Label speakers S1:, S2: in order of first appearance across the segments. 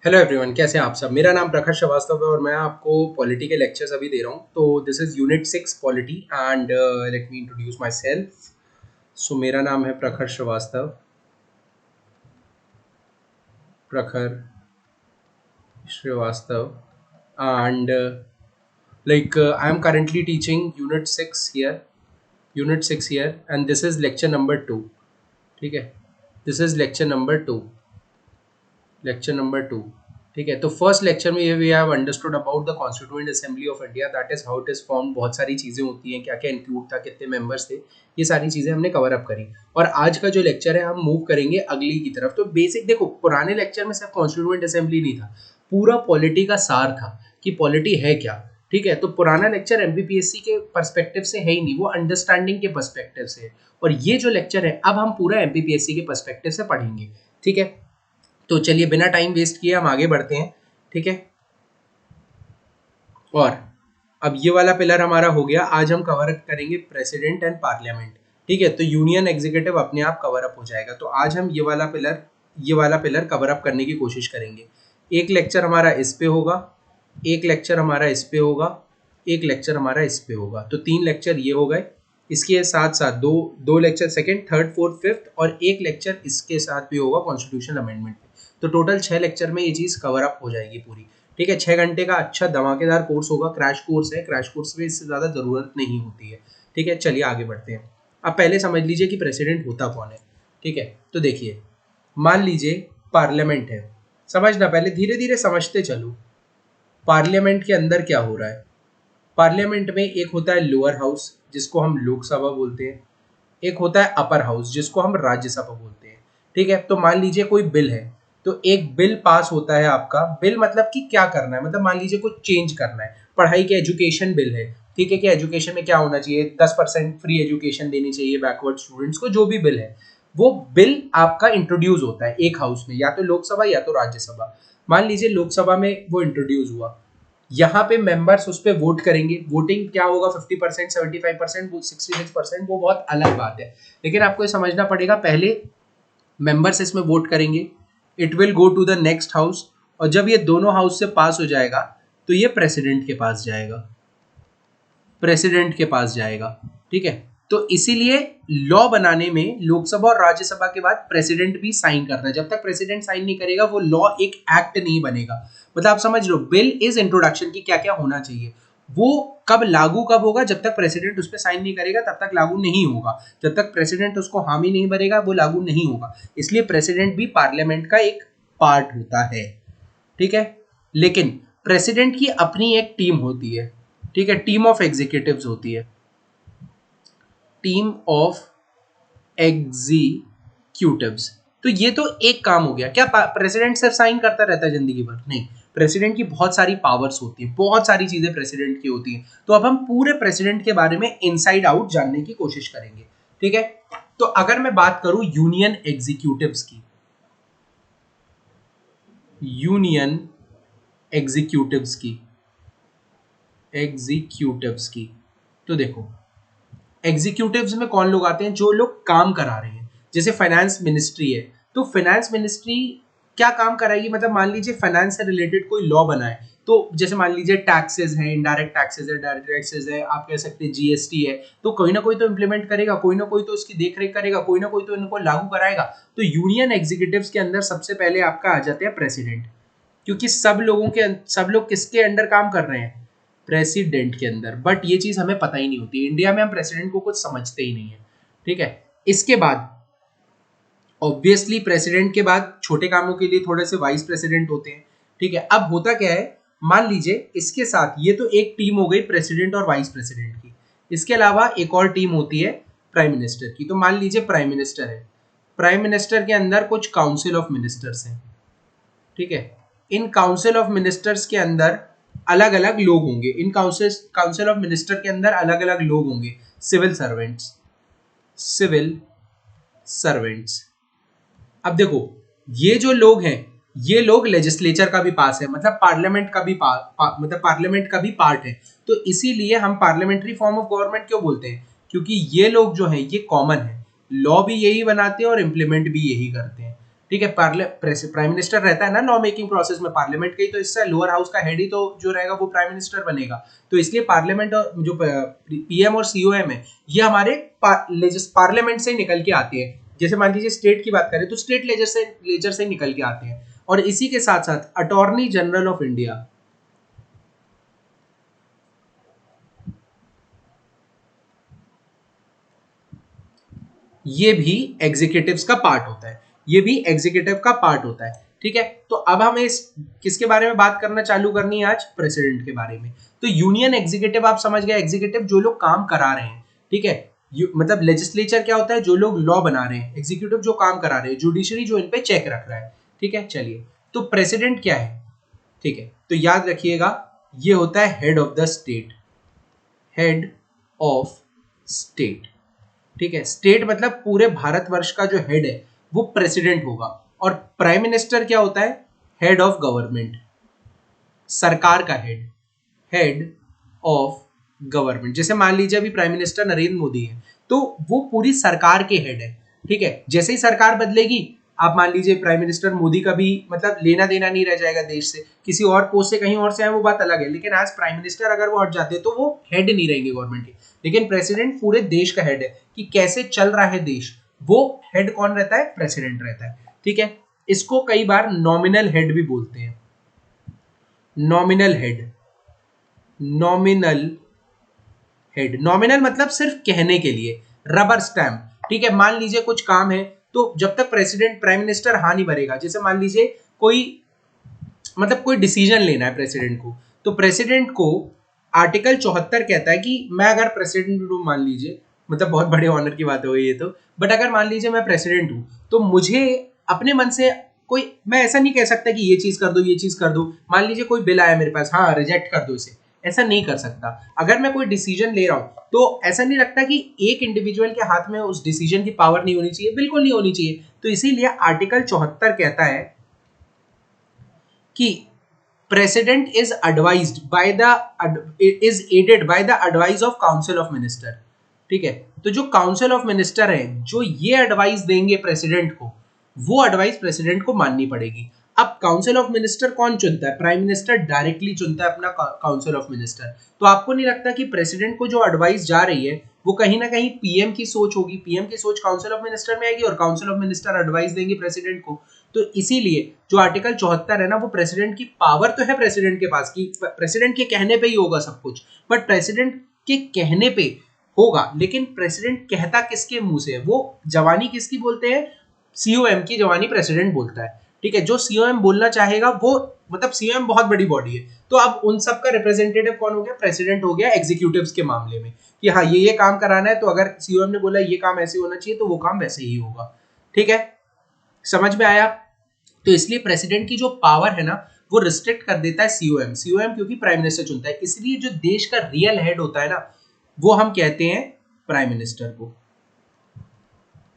S1: Hello everyone, कैसे हैं आप सब। मेरा नाम प्रखर श्रीवास्तव है और मैं आपको पॉलिटी के लेक्चर्स अभी दे रहा हूँ। तो this is unit 6 polity and let me introduce myself. So मेरा नाम है Prakhar Srivastava. Prakhar Srivastava and I am currently teaching unit 6 here and this is lecture number 2। ठीक है, दिस इज़ लेक्चर नंबर 2। ठीक है, तो फर्स्ट लेक्चर में ये we have understood about the constituent assembly of India, that is how it is form. बहुत सारी चीज़ें होती हैं, क्या क्या इंक्लूड था, कितने मेंबर्स थे, ये सारी चीज़ें हमने कवर अप करी। और आज का जो लेक्चर है हम मूव करेंगे अगली की तरफ। तो बेसिक देखो, पुराने लेक्चर में सिर्फ कॉन्स्टिट्यूएंट असेंबली नहीं था, पूरा पॉलिटी का सार था कि पॉलिटी है क्या। ठीक है, तो पुराना लेक्चर एमपीपीएससी के पर्सपेक्टिव से है ही नहीं, वो अंडरस्टैंडिंग के पर्सपेक्टिव से है। और ये जो लेक्चर है अब हम पूरा एमपीपीएससी के पर्सपेक्टिव से पढ़ेंगे। ठीक है, तो चलिए बिना टाइम वेस्ट किए हम आगे बढ़ते हैं। ठीक है, और अब ये वाला पिलर हमारा हो गया। आज हम कवर अप करेंगे प्रेसिडेंट एंड पार्लियामेंट। ठीक है, तो यूनियन एग्जीक्यूटिव अपने आप कवर अप हो जाएगा। तो आज हम ये वाला पिलर कवर अप करने की कोशिश करेंगे। एक लेक्चर हमारा इस पे होगा, एक लेक्चर हमारा इस पे होगा, एक लेक्चर हमारा इस पे होगा। तो 3 लेक्चर ये हो गए। इसके साथ साथ दो lecture second, third, fourth, fifth और एक लेक्चर इसके साथ भी होगा कॉन्स्टिट्यूशन अमेंडमेंट। तो टोटल 6 लेक्चर में ये चीज़ कवर अप हो जाएगी पूरी। ठीक है, 6 घंटे का अच्छा धमाकेदार कोर्स होगा। क्रैश कोर्स है, क्रैश कोर्स में इससे ज़्यादा ज़रूरत नहीं होती है। ठीक है, चलिए आगे बढ़ते हैं। अब पहले समझ लीजिए कि प्रेसिडेंट होता कौन है। ठीक है, तो देखिए, मान लीजिए पार्लियामेंट है। समझना, पहले धीरे धीरे समझते चलो पार्लियामेंट के अंदर क्या हो रहा है। पार्लियामेंट में एक होता है लोअर हाउस जिसको हम लोकसभा बोलते हैं, एक होता है अपर हाउस जिसको हम राज्यसभा बोलते हैं। ठीक है, तो मान लीजिए कोई बिल है, तो एक बिल पास होता है आपका। बिल मतलब कि क्या करना है, मतलब मान लीजिए कुछ चेंज करना है, पढ़ाई के एजुकेशन बिल है। ठीक है, कि एजुकेशन में क्या होना चाहिए, 10% फ्री एजुकेशन देनी चाहिए बैकवर्ड स्टूडेंट्स को, जो भी बिल है वो बिल आपका इंट्रोड्यूस होता है एक हाउस में, या तो लोकसभा या तो राज्यसभा। मान लीजिए लोकसभा में वो इंट्रोड्यूस हुआ, यहाँ पे मेंबर्स उस पर वोट करेंगे। वोटिंग क्या होगा, 50%, 75%, 66%, वो बहुत अलग बात है। लेकिन आपको ये समझना पड़ेगा, पहले मेंबर्स इसमें वोट करेंगे, it will go to the next house, और जब ये दोनों हाउस से पास हो जाएगा तो ये प्रेसिडेंट के पास जाएगा, ठीक है। तो इसीलिए लॉ बनाने में लोकसभा और राज्यसभा के बाद प्रेसिडेंट भी साइन करता है। जब तक प्रेसिडेंट साइन नहीं करेगा वो लॉ एक एक्ट नहीं बनेगा। मतलब आप समझ लो, बिल इज इंट्रोडक्शन की क्या क्या होना चाहिए, वो कब लागू कब होगा, जब तक प्रेसिडेंट उस पर साइन नहीं करेगा तब तक लागू नहीं होगा। जब तक प्रेसिडेंट उसको हामी नहीं भरेगा वो लागू नहीं होगा। इसलिए प्रेसिडेंट भी पार्लियामेंट का एक पार्ट होता है। ठीक है, लेकिन प्रेसिडेंट की अपनी एक टीम होती है। ठीक है, टीम ऑफ एग्जीक्यूटिव्स होती है, टीम ऑफ एग्जीक्यूटिव्स। तो ये तो एक काम हो गया। क्या प्रेसिडेंट सिर्फ साइन करता रहता है जिंदगी भर? नहीं, प्रेसिडेंट की बहुत सारी पावर्स होती है, बहुत सारी चीजें प्रेसिडेंट की होती हैं। तो अब हम पूरे प्रेसिडेंट के बारे में इनसाइड आउट जानने की कोशिश करेंगे। ठीक है, तो अगर मैं बात करूं यूनियन एग्जीक्यूटिव्स की, यूनियन एग्जीक्यूटिव्स की, तो देखो, एग्जीक्यूटिव्स में कौन लोग आते हैं, जो लोग काम करा रहे हैं। जैसे फाइनेंस मिनिस्ट्री है, तो फाइनेंस मिनिस्ट्री क्या काम कराएगी, मतलब मान लीजिए फाइनेंस से रिलेटेड कोई लॉ बना है, तो जैसे मान लीजिए टैक्सेस है, इनडायरेक्ट टैक्सेस है, डायरेक्ट टैक्सेस है, आप कह सकते हैं जीएसटी है, तो कोई ना कोई तो इंप्लीमेंट करेगा, कोई ना कोई तो उसकी देखरेख करेगा, कोई ना कोई तो इनको लागू कराएगा। तो यूनियन एग्जीक्यूटिव्स के अंदर सबसे पहले आपका आ जाते हैं प्रेसिडेंट, क्योंकि सब लोग किसके अंडर काम कर रहे हैं, प्रेसिडेंट के अंदर। बट ये चीज हमें पता ही नहीं होती, इंडिया में हम प्रेसिडेंट को कुछ समझते ही नहीं है। ठीक है, इसके बाद ऑब्वियसली प्रेसिडेंट के बाद छोटे कामों के लिए थोड़े से वाइस प्रेसिडेंट होते हैं। ठीक है, अब होता क्या है, मान लीजिए इसके साथ ये तो एक टीम हो गई प्रेसिडेंट और वाइस प्रेसिडेंट की, इसके अलावा एक और टीम होती है प्राइम मिनिस्टर की। तो मान लीजिए प्राइम मिनिस्टर है, प्राइम मिनिस्टर के अंदर कुछ काउंसिल ऑफ मिनिस्टर्स हैं। ठीक है, इन काउंसिल ऑफ मिनिस्टर्स के अंदर अलग अलग लोग होंगे, इन काउंसिल ऑफ मिनिस्टर के अंदर अलग अलग लोग होंगे, सिविल सर्वेंट्स। अब देखो, ये जो लोग हैं, ये लोग लेजिस्लेचर का भी पास है, मतलब पार्लियामेंट का भी मतलब पार्लियामेंट का भी पार्ट है। तो इसीलिए हम पार्लियामेंट्री फॉर्म ऑफ गवर्नमेंट क्यों बोलते हैं, क्योंकि ये लोग जो हैं ये कॉमन है, लॉ भी यही बनाते हैं और इम्प्लीमेंट भी यही करते हैं। ठीक है। प्राइम मिनिस्टर रहता है ना लॉ मेकिंग प्रोसेस में पार्लियामेंट का ही, तो इससे लोअर हाउस का हेड ही तो जो रहेगा वो प्राइम मिनिस्टर बनेगा। तो इसलिए पार्लियामेंट और जो पीएम और सीओएम है ये हमारे पार्लियामेंट से निकल के आते हैं। जैसे मान लीजिए स्टेट की बात करें तो स्टेट लेजर से निकल के आते हैं। और इसी के साथ साथ अटॉर्नी जनरल ऑफ इंडिया, ये भी एग्जीक्यूटिव्स का पार्ट होता है, ये भी एग्जीक्यूटिव का पार्ट होता है। ठीक है, तो अब हमें इस किसके बारे में बात करना चालू करनी है आज, प्रेसिडेंट के बारे में। तो यूनियन एग्जीक्यूटिव आप समझ गए, एग्जीक्यूटिव जो लोग काम करा रहे हैं। ठीक है, मतलब लेजिस्लेचर क्या होता है, जो लोग लॉ बना रहे हैं, एग्जीक्यूटिव जो काम करा रहे हैं, जुडिशरी जो इन पे चेक रख रहा है। ठीक है, चलिए तो प्रेसिडेंट क्या है। ठीक है, तो याद रखिएगा ये होता है head of the state, head of state. ठीक है, स्टेट मतलब पूरे भारतवर्ष का जो हेड है वो प्रेसिडेंट होगा। और प्राइम मिनिस्टर क्या होता है, हेड ऑफ गवर्नमेंट, सरकार का हेड, हेड ऑफ गवर्नमेंट। जैसे मान लीजिए अभी प्राइम मिनिस्टर नरेंद्र मोदी है तो वो पूरी सरकार के हेड है। ठीक है, जैसे ही सरकार बदलेगी, आप मान लीजिए प्राइम मिनिस्टर मोदी का भी मतलब लेना देना नहीं रह जाएगा देश से, किसी और पोस्ट से कहीं और से आए वो बात अलग है, लेकिन आज प्राइम मिनिस्टर अगर वो हट जाते तो वो हेड नहीं रहेंगे गवर्नमेंट के। लेकिन प्रेसिडेंट पूरे देश का हेड है कि कैसे चल रहा है देश, वो हेड कौन रहता है, प्रेसिडेंट रहता है। ठीक है, इसको कई बार नॉमिनल हेड भी बोलते हैं, nominal head, nominal head. Nominal मतलब सिर्फ कहने के लिए, रबर स्टैम्प। ठीक है, मान लीजिए कुछ काम है तो जब तक प्रेसिडेंट प्राइम मिनिस्टर हाँ नहीं भरेगा, जैसे मान लीजिए कोई मतलब कोई डिसीजन लेना है प्रेसिडेंट को, तो प्रेसिडेंट को आर्टिकल 74 कहता है कि मैं अगर प्रेसिडेंट हूँ, मान लीजिए मतलब बहुत बड़े ऑनर की बात हो गई ये तो, बट अगर मान लीजिए मैं प्रेसिडेंट हूँ तो मुझे अपने मन से कोई, मैं ऐसा नहीं कह सकता कि ये चीज कर दो ये चीज कर दो। मान लीजिए कोई बिल आया मेरे पास, हाँ रिजेक्ट कर दो इसे, ऐसा नहीं कर सकता। अगर मैं कोई डिसीजन ले रहा हूं तो ऐसा नहीं लगता कि एक इंडिविजुअल के हाथ में उस डिसीजन की पावर नहीं होनी चाहिए, बिल्कुल नहीं होनी चाहिए। तो इसीलिए आर्टिकल 74 कहता है कि president is advised by the is aided by the advice of council of minister. ठीक है, तो जो काउंसिल ऑफ मिनिस्टर है जो ये एडवाइस देंगे प्रेसिडेंट को, वो एडवाइस प्रेसिडेंट को माननी पड़ेगी। अब काउंसिल ऑफ मिनिस्टर कौन चुनता है, प्राइम मिनिस्टर डायरेक्टली चुनता है अपना काउंसिल ऑफ मिनिस्टर। तो आपको नहीं लगता कि प्रेसिडेंट को जो एडवाइस जा रही है वो कहीं ना कहीं पीएम की सोच होगी, पीएम की सोच काउंसिल ऑफ मिनिस्टर में आएगी और काउंसिल ऑफ मिनिस्टर एडवाइस देंगे प्रेसिडेंट को। तो इसीलिए जो आर्टिकल 74 है ना, वो प्रेसिडेंट की पावर तो है प्रेसिडेंट के पास कि प्रेसिडेंट के कहने पे ही होगा सब कुछ, बट प्रेसिडेंट के कहने पे होगा, लेकिन प्रेसिडेंट कहता किसके मुंह से है, वो जवानी किसकी बोलते हैं, सीओएम की जवानी प्रेसिडेंट बोलता है। ठीक है, जो सीओएम बोलना चाहेगा वो, मतलब सीओएम बहुत बड़ी बॉडी है, तो अब उन सब का रिप्रेजेंटेटिव कौन हो गया, प्रेसिडेंट हो गया एग्जीक्यूटिव्स के मामले में, कि हाँ ये काम कराना है, तो अगर सीओएम ने बोला ये काम ऐसे होना चाहिए तो वो काम वैसे ही होगा। ठीक है, समझ में आया। तो इसलिए प्रेसिडेंट की जो पावर है ना वो रिस्ट्रिक्ट कर देता है सीओएम, सीओएम क्योंकि प्राइम मिनिस्टर चुनता है। इसलिए जो देश का रियल हेड होता है ना वो हम कहते हैं प्राइम मिनिस्टर को,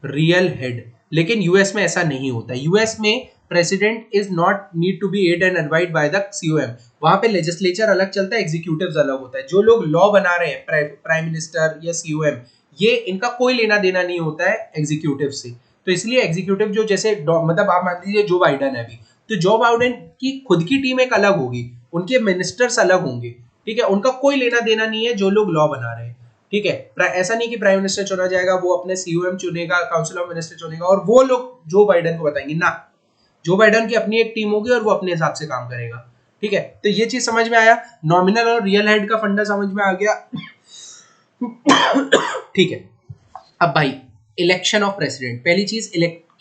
S1: रियल हेड। लेकिन यूएस में ऐसा नहीं होता, यूएस में president is not need to be aid and एडवाइड बाय द सीओएम। वहां पे लेजिस्लेचर अलग चलता है, एग्जीक्यूटिव्स अलग होता है। जो लोग लॉ बना रहे हैं प्राइम मिनिस्टर या सीओएम, ये इनका कोई लेना देना नहीं होता है एग्जीक्यूटिव से। तो इसलिए एग्जीक्यूटिव जो जैसे मतलब आप मान लीजिए जो बाइडन है अभी, तो जो बाइडन की खुद की टीम एक अलग होगी, उनके मिनिस्टर्स अलग होंगे। ठीक है, उनका कोई लेना देना नहीं है जो लोग लॉ बना रहे हैं। ठीक है, ऐसा नहीं कि प्राइम मिनिस्टर चुना जाएगा, वो अपने सीओएम चुनेगा, काउंसिल ऑफ मिनिस्टर चुनेगा और वो लोग जो बाइडन को बताएंगे ना, जो बाइडन की अपनी एक टीम होगी और वो अपने हिसाब से काम करेगा। ठीक है, तो ये चीज समझ में आया, नॉमिनल और रियल हेड का फंडा समझ में आ गया। ठीक है, अब भाई इलेक्शन ऑफ प्रेसिडेंट, पहली चीज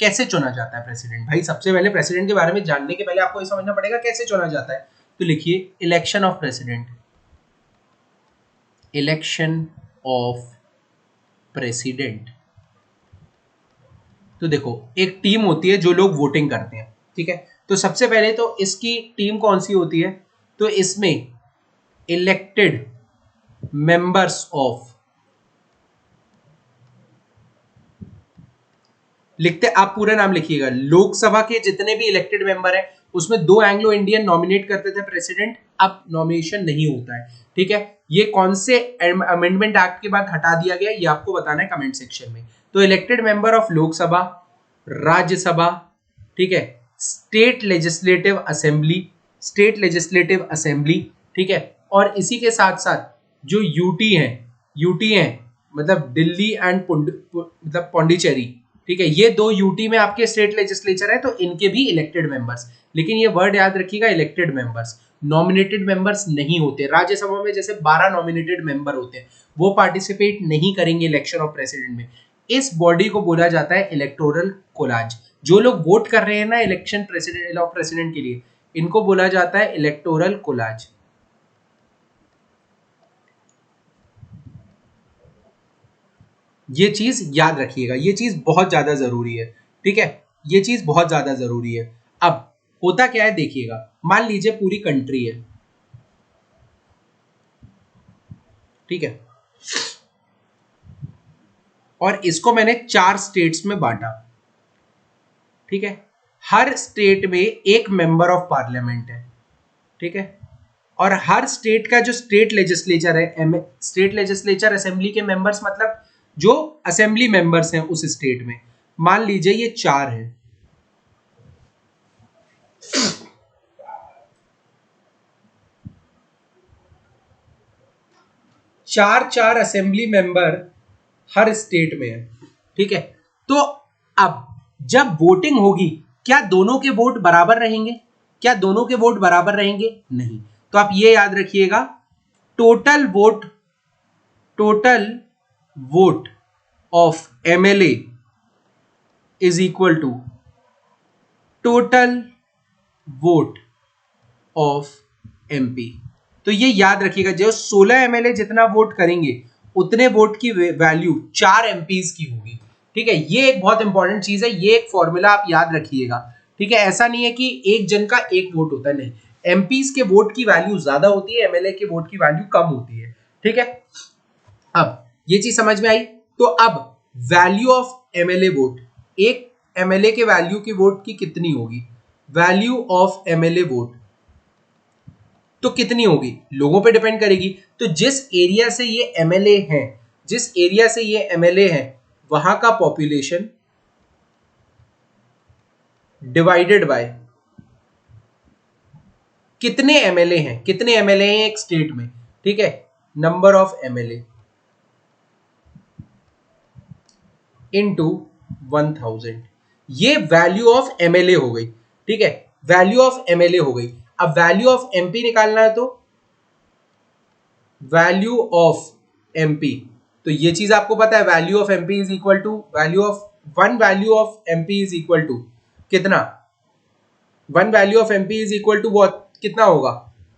S1: कैसे चुना जाता है प्रेसिडेंट। भाई सबसे पहले प्रेसिडेंट के बारे में जानने के पहले आपको ये समझना पड़ेगा कैसे चुना जाता है। तो लिखिए election of president, election of president. तो देखो एक टीम होती है जो लोग वोटिंग करते हैं। ठीक है, तो सबसे पहले तो इसकी टीम कौन सी होती है, तो इसमें इलेक्टेड मेंबर्स ऑफ, लिखते आप पूरा नाम लिखिएगा, लोकसभा के जितने भी इलेक्टेड मेंबर हैं उसमें 2 एंग्लो इंडियन नॉमिनेट करते थे प्रेसिडेंट, अब नॉमिनेशन नहीं होता है। ठीक है, ये कौन से अमेंडमेंट एक्ट के बाद हटा दिया गया ये आपको बताना है कमेंट सेक्शन में। तो elected member of Lok Sabha, Rajya Sabha, ठीक है, state legislative assembly, state legislative assembly, ठीक है, और इसी के साथ साथ जो यूटी है मतलब दिल्ली एंड मतलब पौंडीचेरी, ठीक है, ये दो यूटी में आपके स्टेट लेजिस्लेचर है, तो इनके भी इलेक्टेड मेंबर्स, लेकिन ये वर्ड याद रखिएगा, इलेक्टेड मेंबर्स, नॉमिनेटेड मेंबर्स नहीं होते। राज्यसभा में जैसे 12 नॉमिनेटेड मेंबर होते हैं, वो पार्टिसिपेट नहीं करेंगे इलेक्शन ऑफ प्रेसिडेंट में। इस बॉडी को बोला जाता है इलेक्टोरल कोलाज। जो लोग वोट कर रहे हैं ना इलेक्शन प्रेसिडेंट ऑफ प्रेसिडेंट के लिए, इनको बोला जाता है इलेक्टोरल कोलाज। ये चीज याद रखिएगा, ये चीज बहुत ज्यादा जरूरी है, ठीक है, ये चीज बहुत ज्यादा जरूरी है। अब होता क्या है देखिएगा, मान लीजिए पूरी कंट्री है, ठीक है, और इसको मैंने 4 स्टेट्स में बांटा, ठीक है, हर स्टेट में एक मेंबर ऑफ पार्लियामेंट है, ठीक है, और हर स्टेट का जो स्टेट लेजिस्लेचर है, स्टेट लेजिस्लेचर असेंबली के मेंबर्स मतलब जो असेंबली मेंबर्स हैं उस स्टेट में, मान लीजिए ये 4 है, 4 असेंबली मेंबर हर स्टेट में है, ठीक है। तो अब जब वोटिंग होगी, क्या दोनों के वोट बराबर रहेंगे? क्या दोनों के वोट बराबर रहेंगे? नहीं। तो आप ये याद रखिएगा, total vote of MLA is equal to total vote of MP. तो ये याद रखिएगा, जो 16 एमएलए जितना वोट करेंगे उतने वोट की वैल्यू 4 एमपीज की होगी, ठीक है। ये एक बहुत इंपॉर्टेंट चीज है, ये एक फॉर्मूला आप याद रखिएगा, ठीक है। ऐसा नहीं है कि एक जन का एक वोट होता है, नहीं, एमपीज के वोट की वैल्यू ज्यादा होती है, एमएलए के वोट की वैल्यू कम होती है, ठीक है। अब ये चीज समझ में आई। तो अब वैल्यू ऑफ एमएलए वोट, एक एमएलए के वैल्यू की वोट की कितनी होगी, वैल्यू ऑफ एमएलए वोट तो कितनी होगी, लोगों पे डिपेंड करेगी। तो जिस एरिया से ये एमएलए हैं, जिस एरिया से ये एमएलए हैं, वहां का पॉपुलेशन डिवाइडेड बाय कितने एमएलए हैं, कितने एमएलए हैं एक स्टेट में, ठीक है, नंबर ऑफ एमएलए इनटू 1000, ये वैल्यू ऑफ एमएलए हो गई, ठीक है, वैल्यू ऑफ एमएलए हो गई। अब वैल्यू ऑफ एमपी निकालना है, तो वैल्यू ऑफ एमपी, तो ये चीज आपको पता है, value of MP is equal to value of value of MP is equal to कितना, value of MP is equal to what, कितना होगा,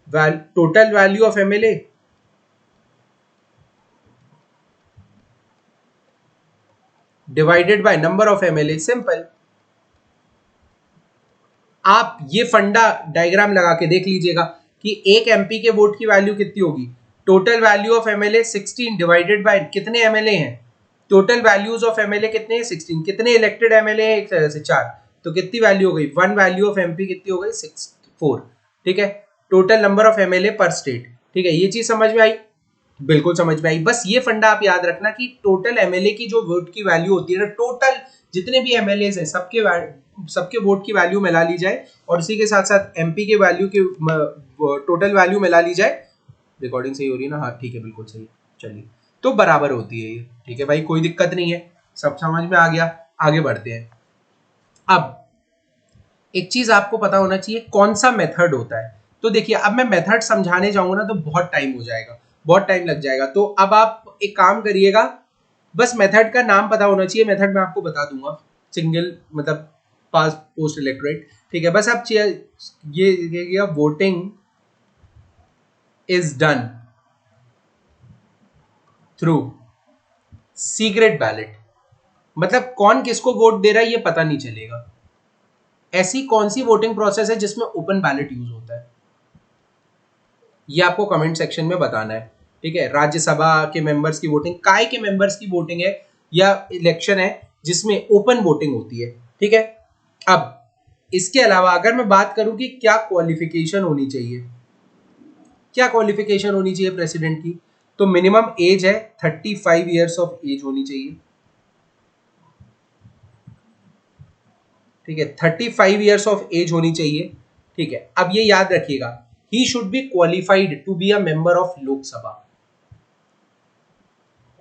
S1: total value of MLA divided by number of MLA, simple. आप ये फंडा diagram लगा के देख लीजिएगा कि एक एमपी के वोट की वैल्यू कितनी होगी, total value of MLA 16 divided by कितने एमएलए हैं, टोटल वैल्यूज ऑफ एमएलए कितने हैं 16, कितने इलेक्टेड एमएलए हैं, एक तरह से 4, तो कितनी वैल्यू हो गई, वन वैल्यू ऑफ एमपी कितनी हो गई 4, ठीक है, टोटल नंबर ऑफ एमएलए पर स्टेट, ठीक है। ये चीज समझ में आई, बिल्कुल समझ में आई। बस ये फंडा आप याद रखना कि टोटल एमएलए की जो वोट की वैल्यू होती है ना, टोटल जितने भी एमएलए हैं सबके वोट की वैल्यू मिला ली जाए, और उसी के साथ साथ एमपी के वैल्यू की टोटल वैल्यू मिला ली जाए। रिकॉर्डिंग सही हो रही है ना, हाँ ठीक है, बिल्कुल सही, चलिए, तो बराबर होती है ये, ठीक है भाई, कोई दिक्कत नहीं है, सब समझ में आ गया। आगे बढ़ते हैं। अब एक चीज आपको पता होना चाहिए, कौन सा मेथड होता है। तो देखिए, अब मैं मेथड समझाने जाऊंगा ना तो बहुत टाइम हो जाएगा, बहुत टाइम लग जाएगा। तो अब आप एक काम करिएगा, बस मेथड का नाम पता होना चाहिए, मेथड मैं आपको बता दूंगा, सिंगल मतलब पास पोस्ट इलेक्टोरेट, ठीक है। बस आप ये voting is done through secret ballot, मतलब कौन किसको वोट दे रहा है ये पता नहीं चलेगा। ऐसी कौन सी वोटिंग प्रोसेस है जिसमें ओपन बैलेट यूज होता है, ये आपको कमेंट सेक्शन में बताना है, ठीक है। राज्यसभा के मेंबर्स की वोटिंग, काय के मेंबर्स की वोटिंग है या इलेक्शन है जिसमें ओपन वोटिंग होती है, ठीक है। अब इसके अलावा अगर मैं बात करूं कि क्या क्वालिफिकेशन होनी चाहिए, क्या क्वालिफिकेशन होनी चाहिए प्रेसिडेंट की, तो मिनिमम एज है 35 ईयर्स ऑफ एज होनी चाहिए, ठीक है, 35 ईयर्स ऑफ एज होनी चाहिए। ठीक है, अब ये याद रखिएगा, he should be qualified to be a member of Lok Sabha,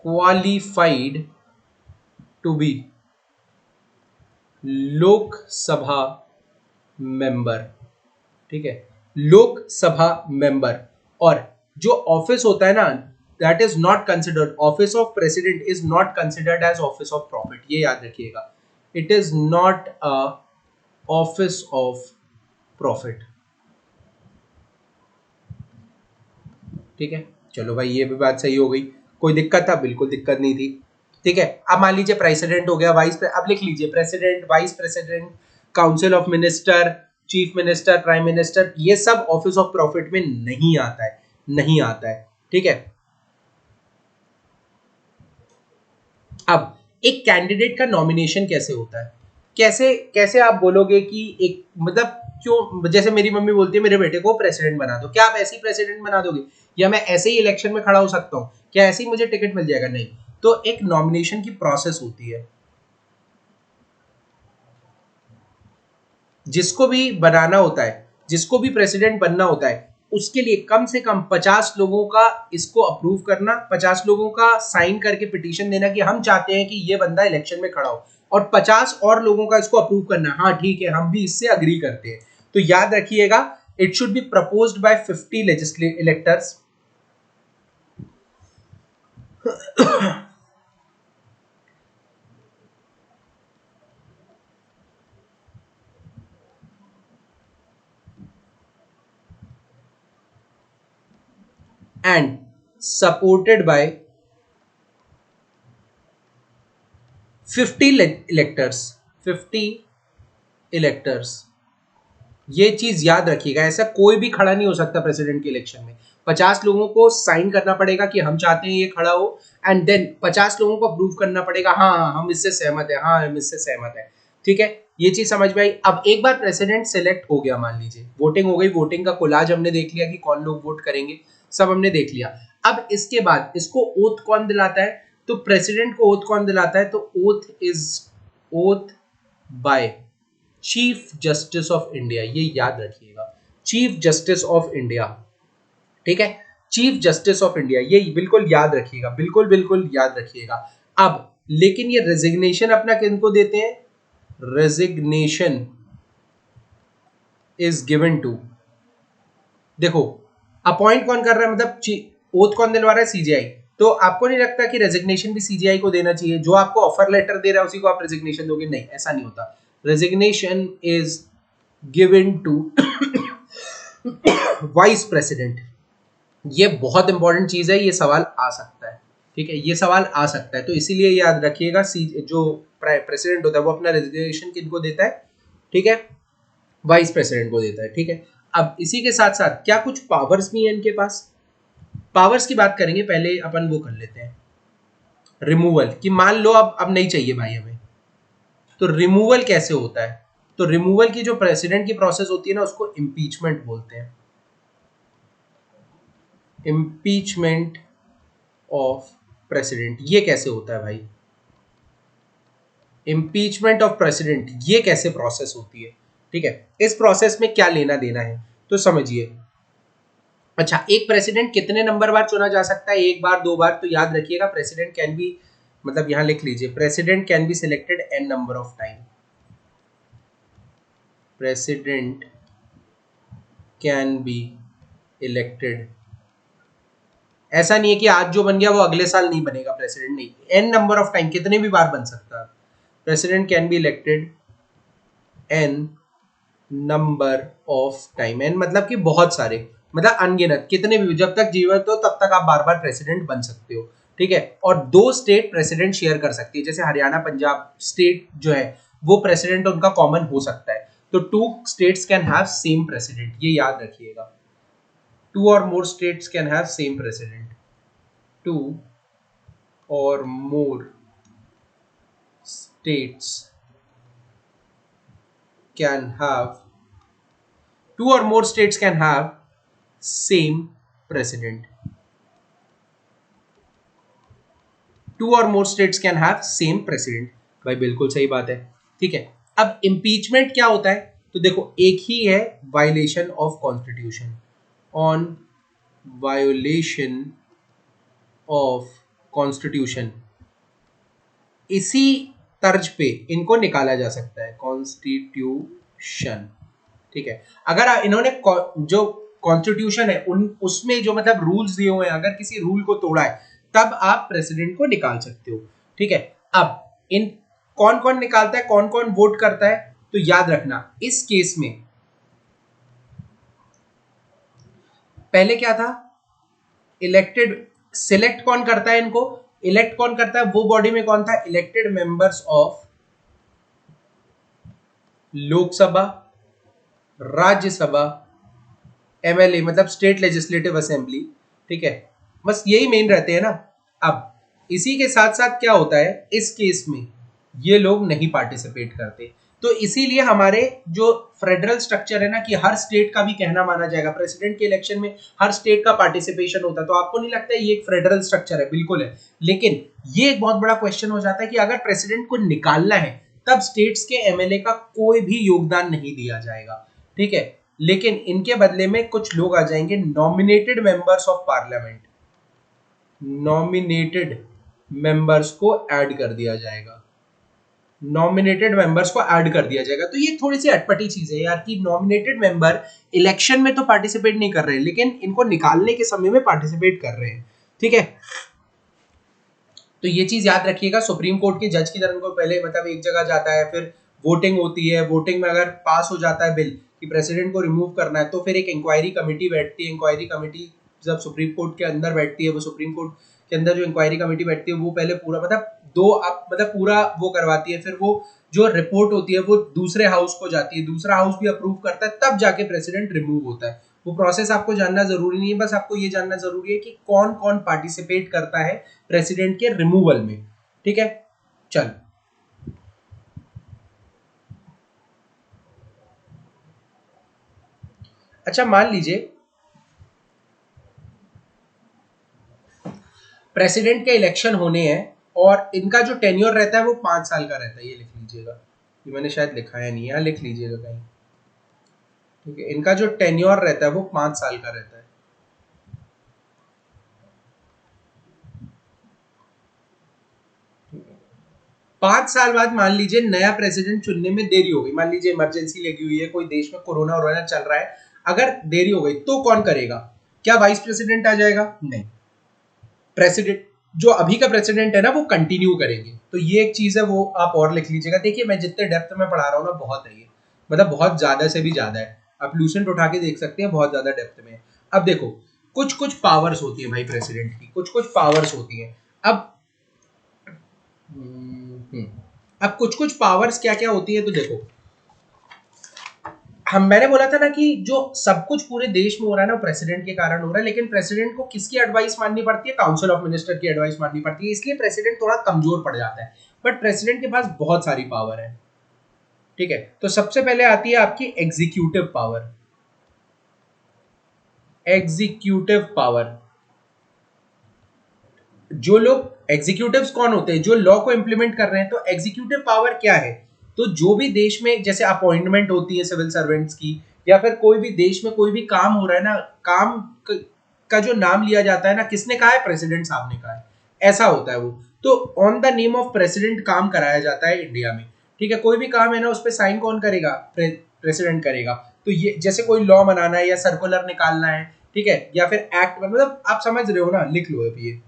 S1: qualified to be Lok Sabha member. ठीक है, लोकसभा मेंबर। और जो ऑफिस होता है ना, that is not considered, office of president is not considered as office of profit, ये याद रखिएगा, it is not a office of profit. ठीक है, चलो भाई ये भी बात सही हो गई। कोई दिक्कत था? बिल्कुल दिक्कत नहीं थी। ठीक है, अब मान लीजिए प्रेसिडेंट हो गया, अब लिख लीजिए president, vice president, council of minister, chief minister, prime minister, ये सब ऑफिस ऑफ प्रॉफिट में नहीं आता है, नहीं आता है। ठीक है, अब एक कैंडिडेट का नॉमिनेशन कैसे होता है, कैसे कैसे आप बोलोगे कि एक मतलब, क्यों, जैसे मेरी मम्मी बोलती है मेरे बेटे को प्रेसिडेंट बना दो, क्या आप ऐसे ही प्रेसिडेंट बना दोगे, या मैं ऐसे ही इलेक्शन में खड़ा हो सकता हूँ, क्या ऐसे ही मुझे टिकट मिल जाएगा? नहीं। तो एक नॉमिनेशन की प्रोसेस होती है, जिसको भी बनाना होता है, जिसको भी प्रेसिडेंट बनना होता है, उसके लिए कम से कम 50 लोगों का इसको अप्रूव करना, 50 लोगों का साइन करके पिटीशन देना कि हम चाहते हैं कि ये बंदा इलेक्शन में खड़ा हो, और 50 और लोगों का इसको अप्रूव करना, हाँ ठीक है हम भी इससे अग्री करते हैं। तो याद रखिएगा, it should be proposed by 50 legislative electors and supported by 50 electors, 50 electors। ये चीज याद रखिएगा, ऐसा कोई भी खड़ा नहीं हो सकता प्रेसिडेंट के इलेक्शन में, 50 लोगों को साइन करना पड़ेगा कि हम चाहते हैं ये खड़ा हो, एंड देन 50 लोगों को अप्रूव करना पड़ेगा, हाँ हाँ हम इससे सहमत है, हाँ हम इससे सहमत है। ठीक है, ये चीज समझ में आई। अब एक बार प्रेसिडेंट सिलेक्ट हो गया, मान लीजिए वोटिंग हो गई, वोटिंग का कोलाज हमने देख लिया कि कौन लोग वोट करेंगे, सब हमने देख लिया। अब इसके बाद इसको ओथ कौन दिलाता है, तो प्रेसिडेंट को ओथ कौन दिलाता है, तो oath by chief justice of India, ये याद रखिएगा, चीफ जस्टिस ऑफ इंडिया। ठीक है, चीफ जस्टिस ऑफ इंडिया, ये बिल्कुल याद रखिएगा, बिल्कुल बिल्कुल याद रखिएगा। अब लेकिन ये रेजिग्नेशन अपना किनको देते हैं, रेजिग्नेशन इज गिवन टू, देखो अपॉइंट कौन कर रहा है, मतलब ओथ कौन दिलवा रहा है, सीजीआई। तो आपको नहीं लगता कि रेजिग्नेशन भी सीजीआई को देना चाहिए, जो आपको ऑफर लेटर दे रहा है उसी को आप रेजिग्नेशन दोगे? नहीं, ऐसा नहीं होता। Resignation is given to vice president. ये बहुत इंपॉर्टेंट चीज है, ये सवाल आ सकता है। ठीक है, ये सवाल आ सकता है, तो इसीलिए याद रखिएगा, जो प्रेसिडेंट होता है वो अपना रेजिग्नेशन किनको देता है, ठीक है, वाइस प्रेसिडेंट को देता है। ठीक है, अब इसी के साथ साथ क्या कुछ पावर्स भी है इनके पास, पावर्स की बात करेंगे, पहले अपन वो कर लेते हैं रिमूवल, कि मान लो अब नहीं चाहिए भाई हमें, तो रिमूवल कैसे होता है, तो रिमूवल की जो प्रेसिडेंट की प्रोसेस होती है ना, उसको इम्पीचमेंट बोलते हैं, इम्पीचमेंट ऑफ प्रेसिडेंट। ये कैसे होता है भाई, इम्पीचमेंट ऑफ प्रेसिडेंट, ये कैसे प्रोसेस होती है? ठीक है, इस प्रोसेस में क्या लेना देना है, तो समझिए। अच्छा, एक प्रेसिडेंट कितने नंबर बार चुना जा सकता है, एक बार, दो बार? तो याद रखिएगा, प्रेसिडेंट कैन बी, मतलब यहां लिख लीजिए, president can be selected n number of time, president can be elected, ऐसा नहीं है कि आज जो बन गया वो अगले साल नहीं बनेगा प्रेसिडेंट, नहीं, एन नंबर ऑफ टाइम, कितने भी बार बन सकता है। President can be elected n number of time, n मतलब कि बहुत सारे, मतलब अनगिनत, कितने भी, जब तक जीवित हो तब तक आप बार बार प्रेसिडेंट बन सकते हो। ठीक है, और 2 स्टेट प्रेसिडेंट शेयर कर सकती है, जैसे हरियाणा पंजाब स्टेट जो है वो प्रेसिडेंट उनका कॉमन हो सकता है, तो 2 states can have same president, ये याद रखिएगा, 2 or more states can have same president, 2 or more states can have, 2 or more states can have same president, 2 or more states can have same president। भाई बिल्कुल सही बात है। ठीक है, अब इम्पीचमेंट क्या होता है, तो देखो एक ही है, violation of constitution, on violation of constitution, इसी तर्ज पे इनको निकाला जा सकता है, कॉन्स्टिट्यूशन। ठीक है, अगर इन्होंने जो कॉन्स्टिट्यूशन है उन उसमें जो मतलब रूल्स दिए हुए हैं, अगर किसी रूल को तोड़ा है तब आप प्रेसिडेंट को निकाल सकते हो। ठीक है, अब इन कौन कौन निकालता है, कौन कौन वोट करता है, तो याद रखना इस केस में पहले क्या था, इलेक्टेड, सिलेक्ट कौन करता है इनको, इलेक्ट कौन करता है, वो बॉडी में कौन था, elected members of Lok Sabha, Rajya Sabha, MLA मतलब स्टेट लेजिस्लेटिव असेंबली। ठीक है, बस यही मेन रहते हैं ना। अब इसी के साथ साथ क्या होता है, इस केस में ये लोग नहीं पार्टिसिपेट करते, तो इसीलिए हमारे जो फेडरल स्ट्रक्चर है ना, कि हर स्टेट का भी कहना माना जाएगा, प्रेसिडेंट के इलेक्शन में हर स्टेट का पार्टिसिपेशन होता है, तो आपको नहीं लगता है ये एक फेडरल स्ट्रक्चर है, बिल्कुल है। लेकिन ये एक बहुत बड़ा क्वेश्चन हो जाता है कि अगर प्रेसिडेंट को निकालना है तब स्टेट्स के एमएलए का कोई भी योगदान नहीं दिया जाएगा। ठीक है, लेकिन इनके बदले में कुछ लोग आ जाएंगे, nominated members of parliament, nominated members को ऐड कर दिया जाएगा, नॉमिनेटेड मेंबर्स को ऐड कर दिया जाएगा। तो ये थोड़ी सी अटपटी चीज है यार, कि नॉमिनेटेड मेंबर इलेक्शन में तो पार्टिसिपेट नहीं कर रहे हैं, लेकिन इनको निकालने के समय में पार्टिसिपेट कर रहे हैं। ठीक है, तो ये चीज याद रखिएगा, सुप्रीम कोर्ट के जज की तरफ को पहले मतलब एक जगह जाता है, फिर वोटिंग होती है, वोटिंग में अगर पास हो जाता है बिल कि प्रेसिडेंट को रिमूव करना है, तो फिर एक इंक्वायरी कमेटी बैठती है, इंक्वायरी कमेटी जब सुप्रीम कोर्ट के अंदर बैठती है, वो सुप्रीम कोर्ट के अंदर जो इंक्वायरी कमेटी बैठती है वो पहले पूरा मतलब मतलब पूरा वो करवाती है, फिर वो जो रिपोर्ट होती है वो दूसरे हाउस को जाती है, दूसरा हाउस भी अप्रूव करता है, तब जाके प्रेसिडेंट रिमूव होता है। वो प्रोसेस आपको जानना जरूरी नहीं है, बस आपको ये जानना जरूरी है कि कौन कौन पार्टिसिपेट करता है प्रेसिडेंट के रिमूवल में। ठीक है, चल अच्छा मान लीजिए प्रेसिडेंट के इलेक्शन होने हैं और इनका जो टेन्योर रहता है वो 5 साल का रहता है, ये लिख लीजिएगा, ये मैंने शायद लिखाया नहीं है, लिख लीजिएगा कहीं। ठीक है, इनका जो टेन्योर रहता है वो 5 साल का रहता है। 5 साल बाद मान लीजिए नया प्रेसिडेंट चुनने में देरी हो गई, मान लीजिए इमरजेंसी लगी हुई है, कोई देश में कोरोना वोरोना चल रहा है, अगर देरी हो गई तो कौन करेगा, क्या वाइस प्रेसिडेंट आ जाएगा, नहीं, प्रेसिडेंट जो अभी का प्रेसिडेंट है ना वो कंटिन्यू करेंगे। तो ये एक चीज है, वो आप और लिख लीजिएगा। देखिए मैं जितने डेप्थ में पढ़ा रहा हूँ ना, बहुत है ये, मतलब बहुत ज्यादा से भी ज्यादा है, आप लूसेंट उठा के देख सकते हैं, बहुत ज्यादा डेप्थ में है। अब देखो कुछ कुछ पावर्स होती है भाई प्रेसिडेंट की, कुछ कुछ पावर्स होती है। अब अब कुछ कुछ पावर्स क्या क्या होती है, तो देखो मैंने बोला था ना कि जो सब कुछ पूरे देश में हो रहा है ना प्रेसिडेंट के कारण हो रहा है, लेकिन प्रेसिडेंट को किसकी एडवाइस माननी पड़ती है, काउंसिल ऑफ मिनिस्टर की एडवाइस माननी पड़ती है, इसलिए प्रेसिडेंट थोड़ा कमजोर पड़ जाता है। बट प्रेसिडेंट के पास बहुत सारी पावर है। ठीक है, तो सबसे पहले आती है आपकी एग्जीक्यूटिव पावर, एग्जीक्यूटिव पावर। जो लोग एग्जीक्यूटिव्स कौन होते हैं, जो लॉ को इंप्लीमेंट कर रहे हैं। तो एग्जीक्यूटिव पावर क्या है, तो जो भी देश में जैसे अपॉइंटमेंट होती है सिविल सर्वेंट्स की, या फिर कोई भी देश में कोई भी काम हो रहा है ना, काम का जो नाम लिया जाता है ना, किसने कहा है, प्रेसिडेंट साहब ने कहा है, ऐसा होता है वो। तो on the name of president काम कराया जाता है इंडिया में। ठीक है, कोई भी काम है ना उस पर साइन कौन करेगा, प्रेसिडेंट करेगा। तो ये जैसे कोई लॉ बनाना है या सर्कुलर निकालना है, ठीक है, या फिर एक्ट, मतलब आप समझ रहे हो ना, लिख लो अभी ये।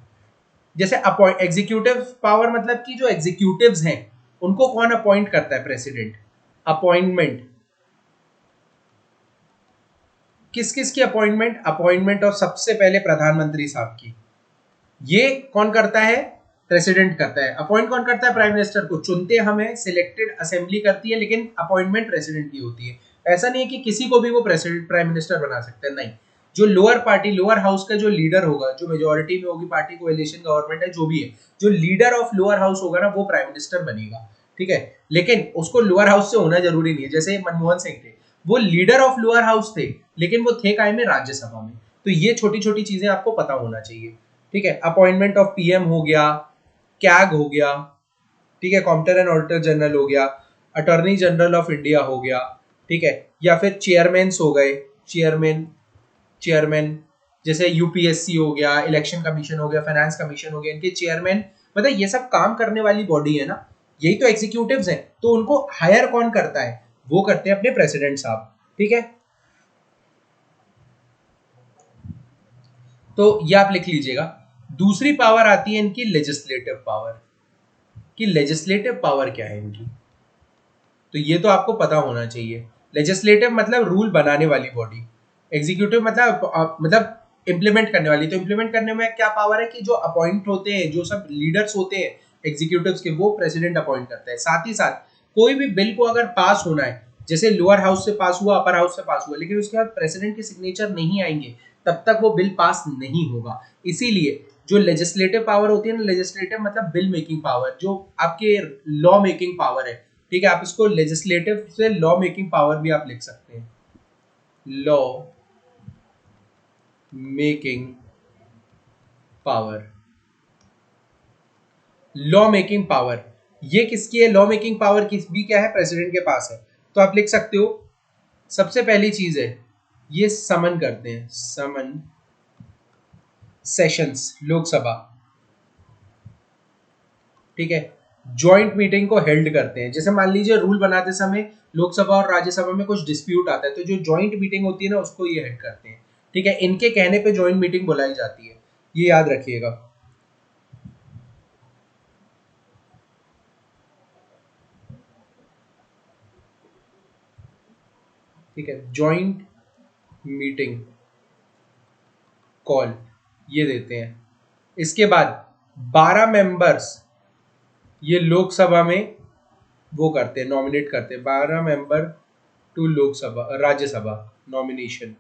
S1: जैसे अपॉइंट एग्जीक्यूटिव पावर मतलब कि जो एग्जीक्यूटिव्स हैं उनको कौन अपॉइंट करता है, प्रेसिडेंट। अपॉइंटमेंट किस किस की अपॉइंटमेंट, अपॉइंटमेंट ऑफ सबसे पहले प्रधानमंत्री साहब की, ये कौन करता है, प्रेसिडेंट करता है। अपॉइंट कौन करता है, प्राइम मिनिस्टर को, चुनते हमें, सिलेक्टेड असेंबली करती है, लेकिन अपॉइंटमेंट प्रेसिडेंट की होती है। ऐसा नहीं है कि किसी को भी वो प्रेसिडेंट प्राइम मिनिस्टर बना सकते हैं, नहीं, जो लोअर पार्टी, लोअर हाउस का जो लीडर होगा, जो मेजोरिटी में होगी पार्टी, कोएलिशन गवर्नमेंट है जो भी है, जो लीडर ऑफ लोअर हाउस होगा ना वो प्राइम मिनिस्टर बनेगा। ठीक है, लेकिन उसको लोअर हाउस से होना जरूरी नहीं है, जैसे मनमोहन सिंह थे, वो लीडर ऑफ लोअर हाउस थे, लेकिन वो थे काय में, राज्यसभा में। तो ये छोटी छोटी चीजें आपको पता होना चाहिए। ठीक है, अपॉइंटमेंट ऑफ पीएम हो गया, कैग हो गया, ठीक है, कॉम्प्टर एंड ऑडिटर जनरल हो गया, अटॉर्नी जनरल ऑफ इंडिया हो गया, ठीक है, या फिर चेयरमैन्स हो गए, चेयरमैन चेयरमैन जैसे यूपीएससी हो गया, इलेक्शन कमीशन हो गया, फाइनेंस कमीशन हो गया, इनके चेयरमैन, मतलब ये सब काम करने वाली बॉडी है ना, यही तो एग्जीक्यूटिव्स हैं। तो उनको हायर कौन करता है? वो करते हैं अपने प्रेसिडेंट साहब, ठीक है। तो ये आप लिख लीजिएगा। दूसरी पावर आती है इनकी लेजिस्लेटिव पावर, कि लेजिस्लेटिव पावर क्या है इनकी, तो ये तो आपको पता होना चाहिए। लेजिस्लेटिव मतलब रूल बनाने वाली बॉडी, एग्जीक्यूटिव मतलब इम्प्लीमेंट करने वाली। तो इम्प्लीमेंट करने में क्या पावर है कि जो अपॉइंट होते हैं, जो सब लीडर्स होते हैं एग्जीक्यूटिव्स के, वो प्रेसिडेंट अपॉइंट करता है। साथ ही साथ कोई भी बिल को अगर पास होना है, जैसे लोअर हाउस से पास हुआ, अपर हाउस से पास हुआ, लेकिन उसके बाद प्रेसिडेंट के सिग्नेचर नहीं आएंगे, तब तक वो बिल पास नहीं होगा। इसीलिए जो लेजिस्लेटिव पावर होती है ना, लेजिस्लेटिव मतलब बिल मेकिंग पावर, जो आपके लॉ मेकिंग पावर है, ठीक है। आप इसको लेजिस्लेटिव से लॉ मेकिंग पावर भी आप लिख सकते हैं, law making power. Law making power ये किसकी है? लॉ मेकिंग पावर किस भी क्या है? प्रेसिडेंट के पास है। तो आप लिख सकते हो, सबसे पहली चीज है ये समन करते हैं, समन सेशंस लोकसभा, ठीक है। जॉइंट मीटिंग को हेल्ड करते हैं, जैसे मान लीजिए रूल बनाते समय लोकसभा और राज्यसभा में कुछ डिस्प्यूट आता है, तो जो जॉइंट मीटिंग होती है ना, उसको ये हेड करते हैं, ठीक है। इनके कहने पे जॉइंट मीटिंग बुलाई जाती है, ये याद रखिएगा, ठीक है। जॉइंट मीटिंग कॉल ये देते हैं। इसके बाद 12 मेंबर्स ये लोकसभा में वो करते हैं, नॉमिनेट करते हैं, 12 member to Lok Sabha Rajya Sabha nomination,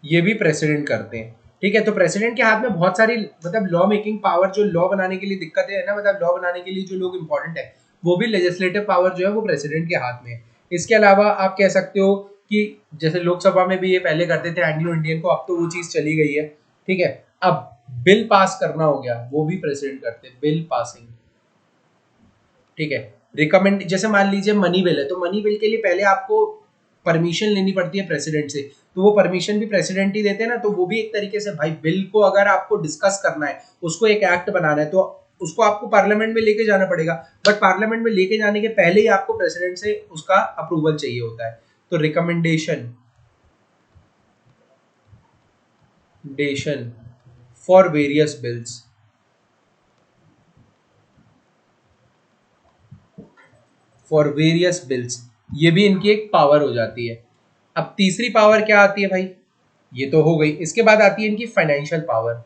S1: ये भी प्रेसिडेंट करते हैं, ठीक है। तो प्रेसिडेंट के हाथ में बहुत सारी मतलब लॉ मेकिंग पावर, जो लॉ बनाने के लिए दिक्कतें है ना, मतलब लॉ बनाने के लिए जो लोग इंपॉर्टेंट है, वो भी लेजिस्लेटिव पावर जो है वो प्रेसिडेंट के हाथ में है। इसके अलावा आप कह सकते हो कि जैसे लोकसभा में भी ये पहले करते थे एंग्लो इंडियन को, अब तो वो चीज चली गई है, ठीक है। अब बिल पास करना हो गया, वो भी प्रेसिडेंट करते हैं, बिल पासिंग, ठीक है। रिकमेंड, जैसे मान लीजिए मनी बिल है, तो मनी बिल के लिए पहले आपको परमिशन लेनी पड़ती है प्रेसिडेंट से, तो वो परमिशन भी प्रेसिडेंट ही देते हैं ना, तो वो भी एक तरीके से भाई बिल को अगर आपको डिस्कस करना है, उसको एक एक्ट बनाना है, तो उसको आपको पार्लियामेंट में लेके जाना पड़ेगा, बट पार्लियामेंट में लेके जाने के पहले ही आपको प्रेसिडेंट से उसका अप्रूवल चाहिए होता है। तो रिकमेंडेशन डेशन for various bills, for various bills, ये भी इनकी एक पावर हो जाती है। अब तीसरी पावर क्या आती है भाई? ये तो हो गई। इसके बाद आती है इनकी फाइनेंशियल पावर,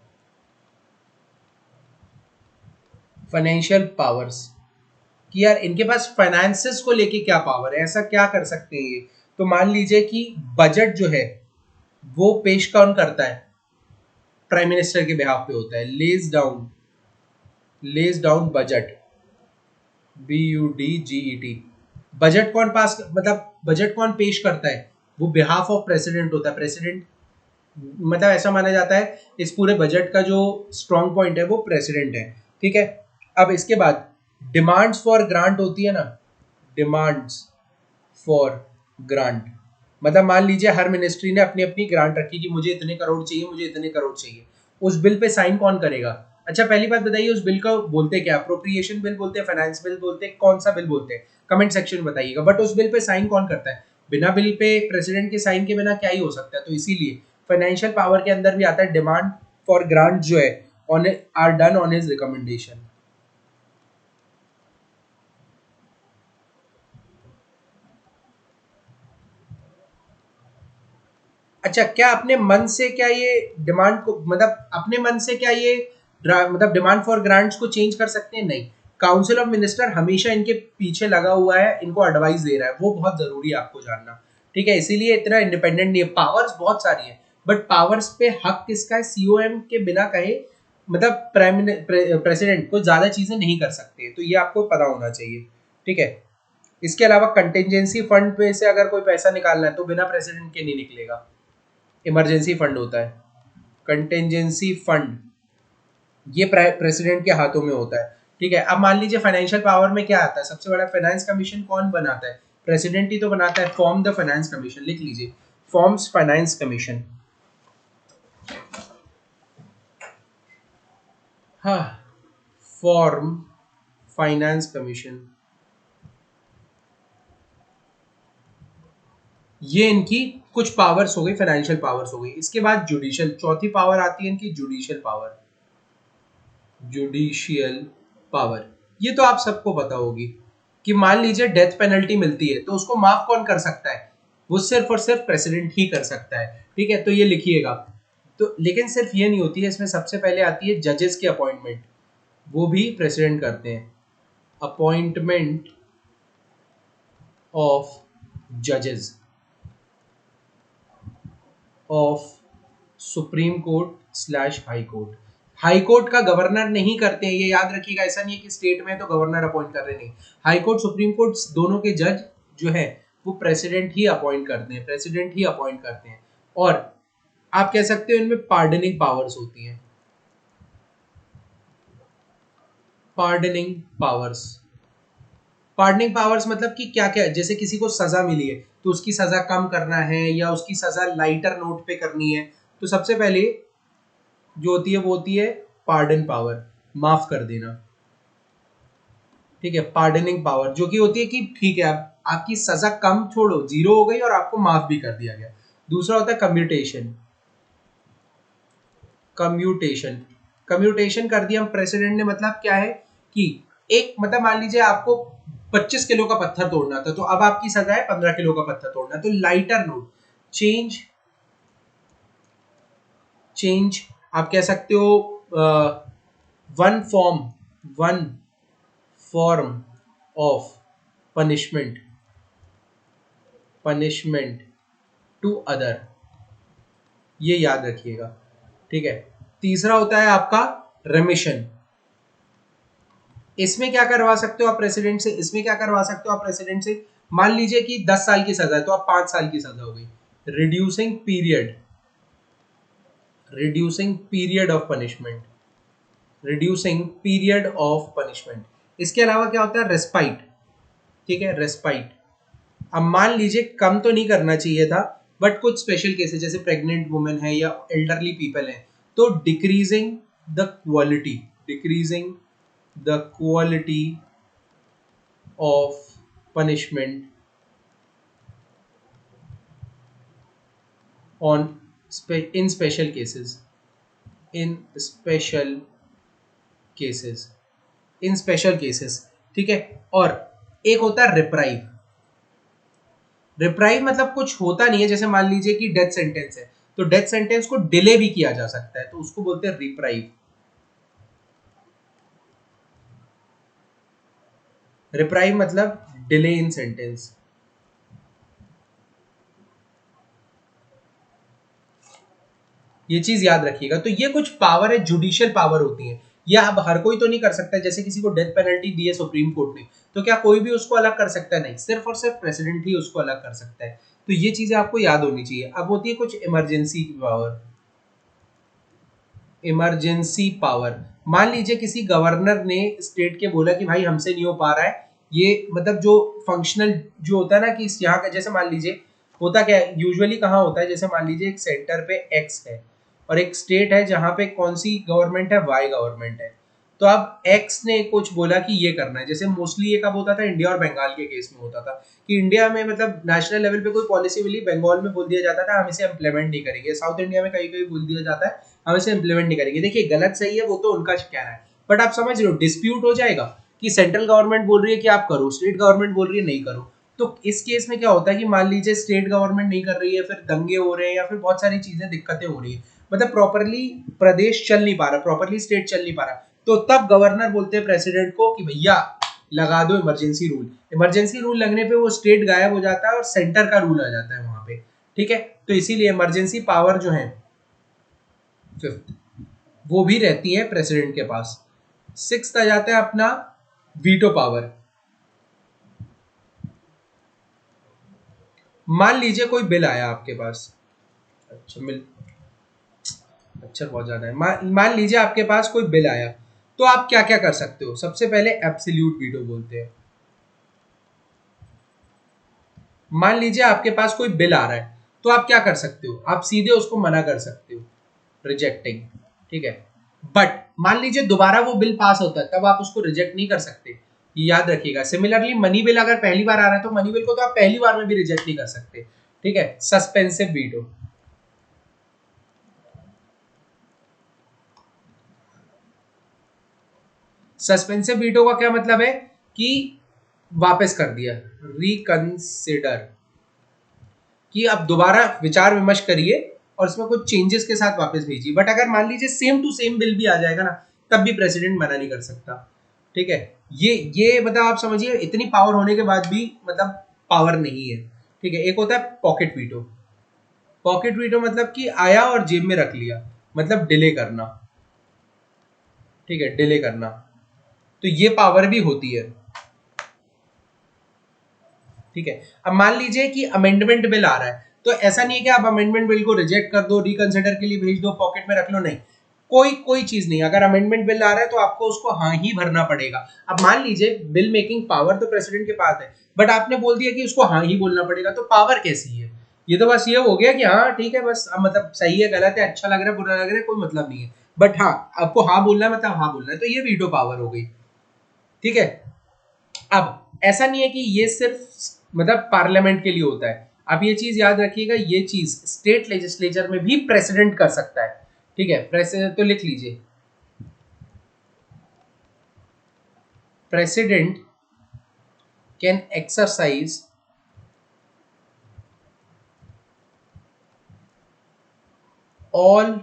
S1: फाइनेंशियल पावर्स, कि यार इनके पास फाइनेंसेस को लेके क्या पावर है, ऐसा क्या कर सकते हैं ये। तो मान लीजिए कि बजट जो है वो पेश कौन करता है? प्राइम मिनिस्टर के बिहाफ पे होता है, lays down budget, BUDGET। Budget कौन पास मतलब बजट कौन पेश करता है? वो बिहाफ ऑफ प्रेसिडेंट होता है। प्रेसिडेंट मतलब ऐसा माना जाता है इस पूरे बजट का जो स्ट्रॉन्ग पॉइंट है वो प्रेसिडेंट है, ठीक है। अब इसके बाद डिमांड्स फॉर ग्रांट होती है ना, डिमांड्स फॉर ग्रांट, मतलब मान लीजिए हर मिनिस्ट्री ने अपनी अपनी ग्रांट रखी कि मुझे इतने करोड़ चाहिए, मुझे इतने करोड़ चाहिए, उस बिल पे साइन कौन करेगा? अच्छा पहली बात बताइए, उस बिल को बोलते क्या? अप्रोप्रिएशन बिल बोलते हैं, फाइनेंस बिल बोलते हैं, कौन सा बिल बोलते हैं? कमेंट सेक्शन में बताइएगा। बट उस बिल पे साइन कौन करता है? बिना बिल पे प्रेसिडेंट के साइन के बिना क्या ही हो सकता है। तो इसीलिए फाइनेंशियल पावर के अंदर भी आता है डिमांड फॉर ग्रांट जो है on are done on his recommendation. अच्छा क्या अपने मन से क्या ये डिमांड को मतलब अपने मन से क्या ये मतलब डिमांड फॉर ग्रांट्स को चेंज कर सकते हैं? नहीं। काउंसिल ऑफ मिनिस्टर हमेशा इनके पीछे लगा हुआ है, इनको एडवाइस दे रहा है, वो बहुत जरूरी है आपको जानना, ठीक है। इसीलिए इतना इंडिपेंडेंट नहीं है। पावर्स बहुत सारी है, बट पावर्स पे हक किसका है? सीओएम के बिना कहे मतलब प्रेसिडेंट को ज्यादा चीजें नहीं कर सकते, तो ये आपको पता होना चाहिए, ठीक है। इसके अलावा कंटेंजेंसी फंड पे से अगर कोई पैसा निकालना है तो बिना प्रेसिडेंट के नहीं निकलेगा, इमरजेंसी फंड होता है। कंटेंजेंसी फंड ये प्रेसिडेंट के हाथों में होता है, ठीक है, अब मान लीजिए फाइनेंशियल पावर में क्या आता है, सबसे बड़ा फाइनेंस कमीशन कौन बनाता है, प्रेसिडेंट ही तो बनाता है। फॉर्म द फाइनेंस कमीशन, लिख लीजिए, फॉर्म्स फाइनेंस कमीशन। हाँ, फॉर्म फाइनेंस कमीशन, ये इनकी कुछ पावर्स हो गई, फाइनेंशियल पावर्स हो गई। इसके बाद जुडिशियल, चौथी पावर आती है इनकी जुडिशियल पावर। जुडिशियल पावर, ये तो आप सबको पता होगी कि मान लीजिए डेथ पेनल्टी मिलती है तो उसको माफ कौन कर सकता है, वो सिर्फ और सिर्फ प्रेसिडेंट ही कर सकता है। ठीक है, तो ये लिखिएगा। तो लेकिन सिर्फ ये नहीं होती है, इसमें सबसे पहले आती है जजेस की अपॉइंटमेंट, वो भी प्रेसिडेंट करते हैं। अपॉइंटमेंट ऑफ जजेस of supreme court slash high court. High court का गवर्नर नहीं करते हैं, ये याद रखिएगा। ऐसा नहीं है कि स्टेट में तो गवर्नर अपॉइंट कर रहे, नहीं। हाई कोर्ट सुप्रीम कोर्ट दोनों के जज जो है वो प्रेसिडेंट ही अपॉइंट करते हैं, प्रेसिडेंट ही अपॉइंट करते हैं। और आप कह सकते हो इनमें पार्डनिंग पावर्स होती हैं, पार्डनिंग पावर्स। पार्डनिंग पावर्स मतलब कि क्या क्या, जैसे किसी को सजा मिली है तो उसकी सजा कम करना है या उसकी सजा लाइटर नोट पे करनी है, तो सबसे पहले जो होती है वो होती है पार्डन पावर, माफ कर देना। ठीक है, पार्डनिंग पावर जो कि होती है कि ठीक है आप आपकी सजा कम छोड़ो, जीरो हो गई और आपको माफ भी कर दिया गया। दूसरा होता है कम्यूटेशन। कम्यूटेशन, कम्यूटेशन कर दिया हम प्रेसिडेंट ने, मतलब क्या है कि एक मतलब मान लीजिए आपको 25 किलो का पत्थर तोड़ना था, तो अब आपकी सजा है 15 किलो का पत्थर तोड़ना, तो लाइटर नोट, चेंज, चेंज आप कह सकते हो one form, one form of punishment, punishment to other, ये याद रखिएगा। ठीक है, तीसरा होता है आपका रेमिशन। इसमें क्या करवा सकते हो आप प्रेसिडेंट से, इसमें क्या करवा सकते हो आप प्रेसिडेंट से, मान लीजिए कि 10 साल की सजा है तो आप 5 साल की सजा हो गई। Reducing period, reducing period of punishment, reducing period of punishment. इसके अलावा क्या होता है, रेस्पाइट। ठीक है, रेस्पाइट। अब मान लीजिए कम तो नहीं करना चाहिए था, बट कुछ स्पेशल केसेस जैसे प्रेग्नेंट वुमेन है या एल्डरली पीपल है, तो decreasing the quality, decreasing the quality of punishment on in special cases, in special cases, in special cases. ठीक है, और एक होता है रिप्राइव। रिप्राइव मतलब कुछ होता नहीं है, जैसे मान लीजिए कि डेथ सेंटेंस है तो डेथ सेंटेंस को डिले भी किया जा सकता है, तो उसको बोलते हैं रिप्राइव। रिप्राइव मतलब डिले इन सेंटेंस। ये चीज याद रखिएगा। तो ये कुछ पावर है, जुडिशियल पावर होती है। ये अब हर कोई तो नहीं कर सकता, जैसे किसी को डेथ पेनल्टी दी है सुप्रीम कोर्ट ने, तो क्या कोई भी उसको अलग कर सकता है, नहीं, सिर्फ और सिर्फ प्रेसिडेंट ही उसको अलग कर सकता है। तो ये चीजें आपको याद होनी चाहिए। अब होती है कुछ इमरजेंसी पावर, इमरजेंसी पावर। मान लीजिए किसी गवर्नर ने स्टेट के बोला कि भाई हमसे नहीं हो पा रहा है, ये मतलब जो फंक्शनल जो होता है ना कि यहाँ का, जैसे मान लीजिए होता क्या है यूजुअली कहाँ होता है, जैसे मान लीजिए एक सेंटर पे एक्स है और एक स्टेट है जहाँ पे कौन सी गवर्नमेंट है, वाई गवर्नमेंट है। तो अब एक्स ने कुछ बोला कि ये करना है, जैसे मोस्टली ये कब होता था, इंडिया और बंगाल के केस में होता था कि इंडिया में मतलब नेशनल लेवल पे कोई पॉलिसी मिली, बंगाल में बोल दिया जाता था हम इसे इम्प्लीमेंट नहीं करेंगे, साउथ इंडिया में कहीं कहीं बोल दिया जाता है हम इसे इम्प्लीमेंट नहीं करेंगे। देखिए गलत सही है वो तो उनका कहना है, बट आप समझ रहे हो डिस्प्यूट हो जाएगा कि सेंट्रल गवर्नमेंट बोल रही है कि आप करो, स्टेट गवर्नमेंट बोल रही है नहीं करो। तो इस केस में क्या होता है कि मान लीजिए स्टेट गवर्नमेंट नहीं कर रही है, फिर दंगे हो रहे हैं या फिर बहुत सारी चीजें दिक्कतें हो रही है, मतलब प्रॉपरली प्रदेश चल नहीं पा रहा, प्रॉपरली स्टेट चल नहीं पा रहा, तो तब गवर्नर बोलते हैं प्रेसिडेंट को कि भैया लगा दो इमरजेंसी रूल। इमरजेंसी रूल लगने पे वो स्टेट गायब हो जाता है और सेंटर का रूल आ जाता है वहां पे। ठीक है, तो इसीलिए इमरजेंसी पावर जो है फिफ्थ, वो भी रहती है प्रेसिडेंट के पास। सिक्स्थ आ जाता है अपना वीटो पावर। मान लीजिए कोई बिल आया आपके पास, अच्छा मिल, अच्छा बहुत ज्यादा है, मान लीजिए आपके पास कोई बिल आया, तो आप क्या क्या कर सकते हो? सबसे पहले एब्सोल्यूट वीटो बोलते हैं। मान लीजिए आपके पास कोई बिल आ रहा है, तो आप क्या कर सकते हो? आप सीधे उसको मना कर सकते हो, रिजेक्टिंग, ठीक है। बट मान लीजिए दोबारा वो बिल पास होता है, तब आप उसको रिजेक्ट नहीं कर सकते, ये याद रखिएगा। सिमिलरली मनी बिल अगर पहली बार आ रहा है, तो मनी बिल को तो आप पहली बार में भी रिजेक्ट नहीं कर सकते, ठीक है। सस्पेंसिव वीटो, सस्पेंसिव वीटो का क्या मतलब है कि वापस कर दिया, रिकंसिडर, कि अब दोबारा विचार विमर्श करिए और इसमें कुछ चेंजेस के साथ वापस भेजिए। बट अगर मान लीजिए सेम टू सेम बिल भी आ जाएगा ना, तब भी प्रेसिडेंट मना नहीं कर सकता, ठीक है। ये मतलब आप समझिए, इतनी पावर होने के बाद भी मतलब पावर नहीं है, ठीक है। एक होता है पॉकेट वीटो। पॉकेट वीटो मतलब कि आया और जेब में रख लिया, मतलब डिले करना, ठीक है, डिले करना। तो ये पावर भी होती है, ठीक है। अब मान लीजिए कि अमेंडमेंट बिल आ रहा है, तो ऐसा नहीं है कि आप अमेंडमेंट बिल को रिजेक्ट कर दो, रिकंसिडर के लिए भेज दो, पॉकेट में रख लो, नहीं, कोई कोई चीज नहीं। अगर अमेंडमेंट बिल आ रहा है तो आपको उसको हाँ ही भरना पड़ेगा। अब मान लीजिए बिल मेकिंग पावर तो प्रेसिडेंट के पास है, बट आपने बोल दिया कि उसको हाँ ही बोलना पड़ेगा, तो पावर कैसी है? ये तो बस ये हो गया कि हाँ ठीक है, बस मतलब सही है गलत है, अच्छा लग रहा है बुरा लग रहा है, कोई मतलब नहीं है। बट हाँ, आपको हाँ बोलना है, मतलब हाँ बोलना है, तो ये वीटो पावर हो गई, ठीक है। अब ऐसा नहीं है कि ये सिर्फ मतलब पार्लियामेंट के लिए होता है। आप ये चीज याद रखिएगा, ये चीज स्टेट लेजिस्लेचर में भी प्रेसिडेंट कर सकता है, ठीक है। प्रेसिडेंट तो लिख लीजिए, president can exercise all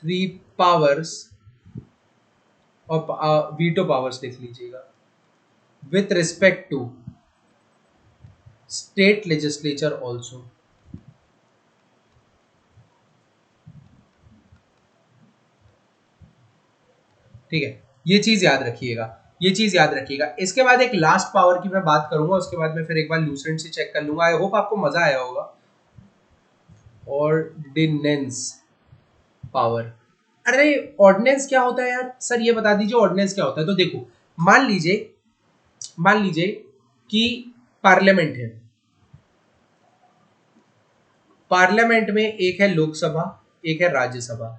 S1: three powers, और वीटो पावर्स लिख लीजिएगा, with respect to state legislature also, ठीक है। ये चीज याद रखिएगा, ये चीज याद रखिएगा। इसके बाद एक लास्ट पावर की मैं बात करूंगा, उसके बाद मैं फिर एक बार लूसेंट से चेक कर लूंगा। आई होप आपको मजा आया होगा। Ordinance power. अरे ऑर्डिनेंस क्या होता है यार? सर ये बता दीजिए ऑर्डिनेंस क्या होता है। तो देखो, मान लीजिए, मान लीजिए कि पार्लियामेंट है, पार्लियामेंट में एक है लोकसभा, एक है राज्यसभा।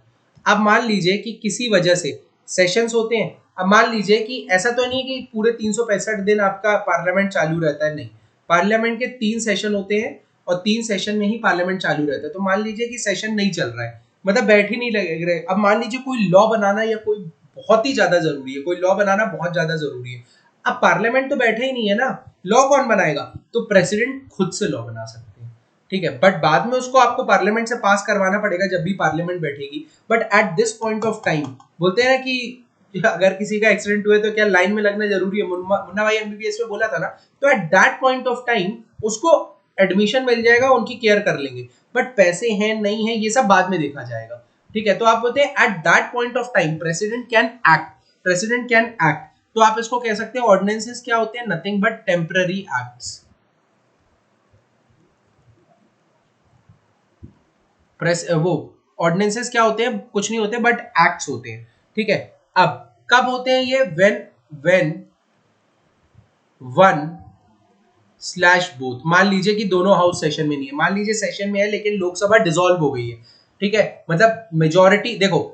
S1: अब मान लीजिए कि किसी वजह से सेशंस होते हैं। अब मान लीजिए कि ऐसा तो नहीं है कि पूरे 365 दिन आपका पार्लियामेंट चालू रहता है, नहीं। पार्लियामेंट के 3 सेशन होते हैं और 3 सेशन में ही पार्लियामेंट चालू रहता है। तो मान लीजिए कि सेशन नहीं चल रहा है, मतलब बैठ ही नहीं लग रहे। अब मान लीजिए कोई लॉ बनाना या कोई बहुत ही ज्यादा जरूरी है, कोई लॉ बनाना बहुत ज्यादा जरूरी है। अब पार्लियामेंट तो बैठा ही नहीं है ना, लॉ कौन बनाएगा? तो प्रेसिडेंट खुद से लॉ बना सकते हैं, ठीक है। बट बाद में उसको आपको पार्लियामेंट से पास करवाना पड़ेगा जब भी पार्लियामेंट बैठेगी। But at this point of time, बोलते हैं ना कि अगर किसी का एक्सीडेंट हुए तो क्या लाइन में लगना जरूरी है? मुन्ना भाई एमबीबीएस में बोला था ना। तो at that point of time उसको एडमिशन मिल जाएगा, उनकी केयर कर लेंगे। बट पैसे हैं नहीं है, ये सब बाद में देखा जाएगा, ठीक है। तो आप बोलते हैं at that point of time president can act, president can act. तो आप इसको कह सकते हैं ऑर्डिनेंसेस क्या होते हैं? Nothing but temporary acts. Press वो ऑर्डिनेंसेस क्या होते हैं? कुछ नहीं होते बट एक्ट्स होते हैं, ठीक है। अब कब होते हैं ये? When one slash both. मान लीजिए कि दोनों हाउस सेशन में नहीं है, मान लीजिए सेशन में है लेकिन लोकसभा डिसॉल्व हो गई है, ठीक है। मतलब मेजोरिटी, देखो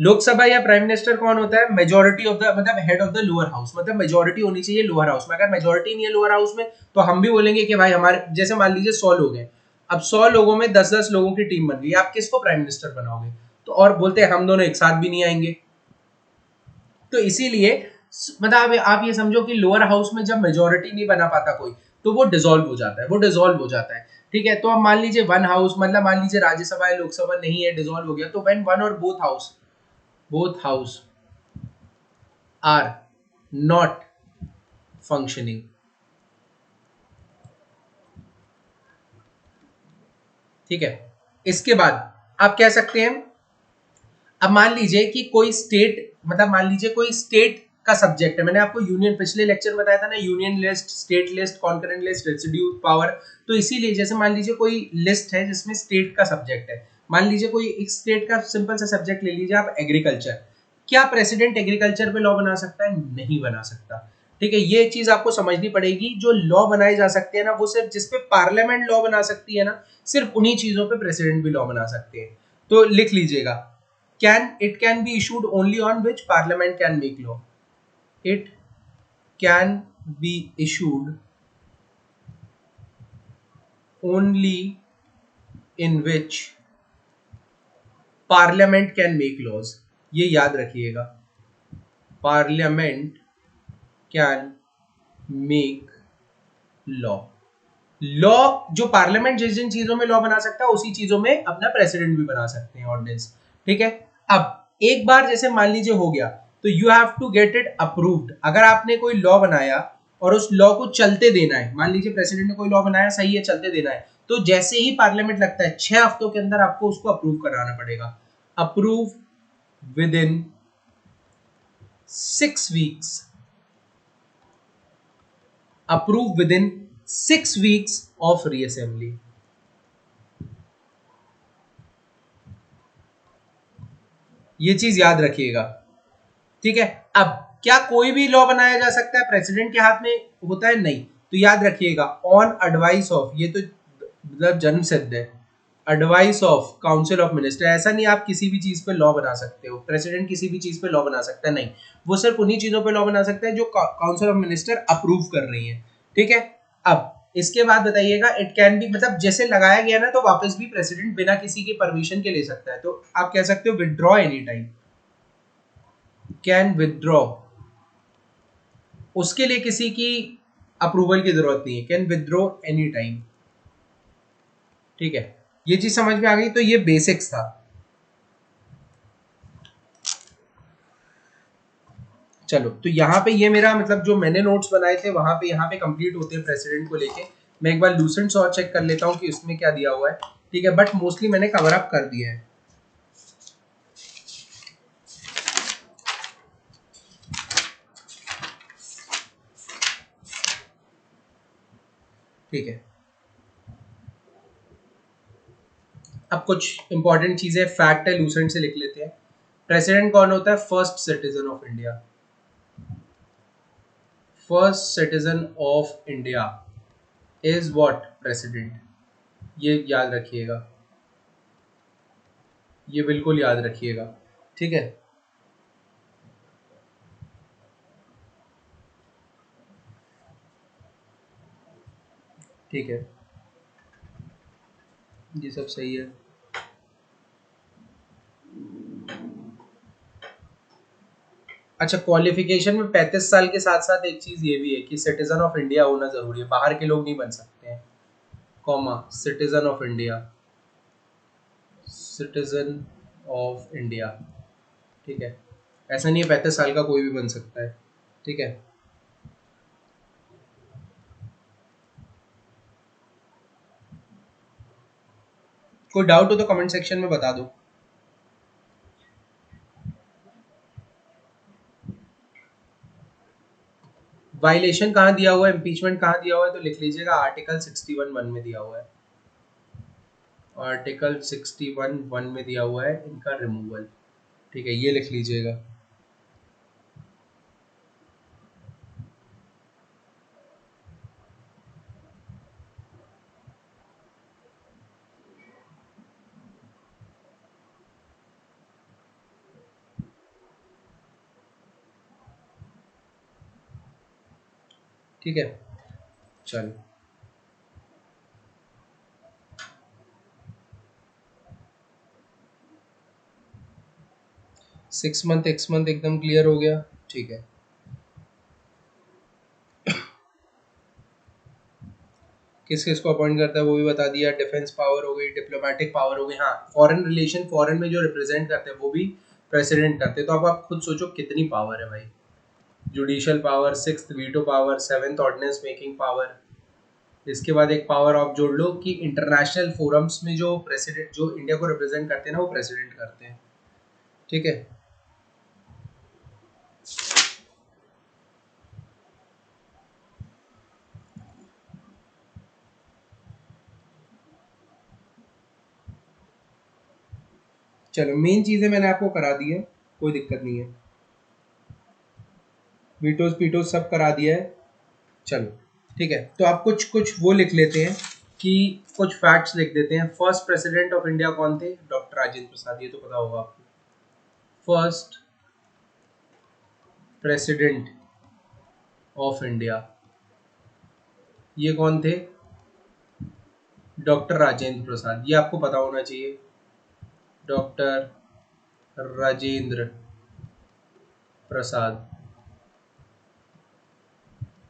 S1: लोकसभा या प्राइम मिनिस्टर कौन होता है? मेजोरिटी ऑफ द, मतलब head of the lower house, मतलब मेजोरिटी होनी चाहिए लोअर हाउस में। अगर मेजोरिटी नहीं है लोअर हाउस में, तो हम भी बोलेंगे कि भाई हमारे, जैसे मान लीजिए 100 लोग हैं, अब 100 लोगों में 10-10 लोगों की टीम बन गई, आप किसको प्राइम मिनिस्टर बनाओगे? तो और बोलते हैं हम दोनों एक साथ भी नहीं आएंगे। तो इसीलिए मतलब आप ये समझो कि लोअर हाउस में जब मेजोरिटी नहीं बना पाता कोई, तो वो डिसॉल्व हो जाता है, वो डिसॉल्व हो जाता है, ठीक है। तो अब मान लीजिए वन हाउस, मतलब मान लीजिए राज्यसभा है लोकसभा नहीं है, डिसॉल्व हो गया, तो when one or both house are not functioning, ठीक है। इसके बाद आप कह सकते हैं, अब मान लीजिए कि कोई स्टेट, मतलब मान लीजिए कोई स्टेट का सब्जेक्ट है। मैंने आपको यूनियन पिछले लेक्चर में बताया था ना, union list, state list, concurrent list, residue power. तो इसीलिए जैसे मान लीजिए कोई लिस्ट है जिसमें स्टेट का सब्जेक्ट है, मान लीजिए कोई एक स्टेट का सिंपल सा सब्जेक्ट ले लीजिए आप, एग्रीकल्चर। क्या प्रेसिडेंट एग्रीकल्चर पे लॉ बना सकता है? नहीं बना सकता। ठीक है, ये चीज आपको समझनी पड़ेगी। जो लॉ बनाए जा सकते हैं ना, वो सिर्फ जिस पे पार्लियामेंट लॉ बना सकती है ना, सिर्फ उन्हीं चीजों पे प्रेसिडेंट भी लॉ बना सकते हैं। तो लिख लीजिएगा, can be issued only on which parliament can make law. It can be issued only in which parliament can make laws. ये याद रखिएगा, parliament can make law. Law, जो पार्लियामेंट जिस जिन चीजों में लॉ बना सकता है, उसी चीजों में अपना प्रेसिडेंट भी बना सकते हैं, ऑर्डिनेंस। ठीक है, अब एक बार जैसे मान लीजिए हो गया, तो you have to get it approved. अगर आपने कोई लॉ बनाया और उस लॉ को चलते देना है, मान लीजिए प्रेसिडेंट ने कोई लॉ बनाया, सही है, चलते देना है, तो जैसे ही पार्लियामेंट लगता है 6 हफ्तों के अंदर आपको उसको अप्रूव कराना पड़ेगा। Approve with in 6 weeks. Approve with in 6 weeks of reassembly. ये चीज याद रखिएगा। ठीक है, अब क्या कोई भी लॉ बनाया जा सकता है प्रेसिडेंट के हाथ में होता है? नहीं। तो याद रखिएगा, ऑन एडवाइस ऑफ, ये तो मतलब जन्म सिद्ध है, advice of council of minister. ऐसा नहीं आप किसी भी चीज पे लॉ बना सकते हो, प्रेसिडेंट किसी भी चीज पे लॉ बना सकता है, नहीं। वो सिर्फ उन्हीं चीजों पे लॉ बना सकता है जो काउंसिल ऑफ मिनिस्टर अप्रूव कर रही है। ठीक है, अब इसके बाद बताइएगा, इट कैन बी, मतलब जैसे लगाया गया ना, तो वापस भी प्रेसिडेंट बिना किसी की परमिशन के ले सकता है। तो आप कह सकते हो withdraw any time, can withdraw, उसके लिए किसी की अप्रूवल की जरूरत नहीं है, कैन विदड्रॉ एनी टाइम। ठीक है, ये चीज समझ में आ गई। तो ये बेसिक्स था। चलो, तो यहाँ पे ये मेरा मतलब जो मैंने नोट्स बनाए थे वहां पे, यहाँ पे कंप्लीट होते हैं प्रेसिडेंट को लेके। मैं एक बार लूसेंट्स और चेक कर लेता हूँ कि उसमें क्या दिया हुआ है। ठीक है, बट मोस्टली मैंने कवर अप कर दिया है। ठीक है, अब कुछ इंपॉर्टेंट चीजें फैक्ट है, लूसेंट से लिख लेते हैं। प्रेसिडेंट कौन होता है? First citizen of India. First citizen of India is what? President. ये याद रखिएगा, ये बिल्कुल याद रखिएगा। ठीक है, ठीक है, ये सब सही है। अच्छा, क्वालिफिकेशन में 35 साल के साथ साथ एक चीज ये भी है कि सिटीजन ऑफ इंडिया होना जरूरी है, बाहर के लोग नहीं बन सकते हैं। Comma, citizen of India, citizen of India. ठीक है, ऐसा नहीं है 35 साल का कोई भी बन सकता है। ठीक है, कोई डाउट हो तो कमेंट सेक्शन में बता दो। वायलेशन कहाँ दिया हुआ है, इम्पीचमेंट कहाँ दिया हुआ है, तो लिख लीजिएगा आर्टिकल 61(1) में दिया हुआ है। आर्टिकल 61(1) में दिया हुआ है इनका रिमूवल। ठीक है, ये लिख लीजिएगा। ठीक है, चलो, 6 मंथ X मंथ एकदम क्लियर हो गया। ठीक है, किस किस को अपॉइंट करता है वो भी बता दिया। डिफेंस पावर हो गई, डिप्लोमेटिक पावर हो गई। हाँ, फॉरेन रिलेशन, फॉरेन में जो रिप्रेजेंट करते हैं वो भी प्रेसिडेंट करते हैं। तो अब आप खुद सोचो कितनी पावर है भाई। Judicial power, sixth veto power, seventh ordinance making power. इसके बाद एक पावर ऑफ जोड़ लो कि इंटरनेशनल फोरम्स में जो प्रेसिडेंट, जो इंडिया को रिप्रेजेंट करते हैं ना, वो प्रेसिडेंट करते हैं। ठीक है, चलो, मेन चीजें मैंने आपको करा दी है। कोई दिक्कत नहीं है, वीटोज पीटोज सब करा दिया है। चलो ठीक है, तो आप कुछ कुछ वो लिख लेते हैं कि कुछ फैक्ट्स लिख देते हैं। फर्स्ट प्रेसिडेंट ऑफ इंडिया कौन थे? डॉक्टर राजेंद्र प्रसाद, ये तो पता होगा आपको। फर्स्ट प्रेसिडेंट ऑफ इंडिया, ये कौन थे? डॉक्टर राजेंद्र प्रसाद, ये आपको पता होना चाहिए। डॉक्टर राजेंद्र प्रसाद,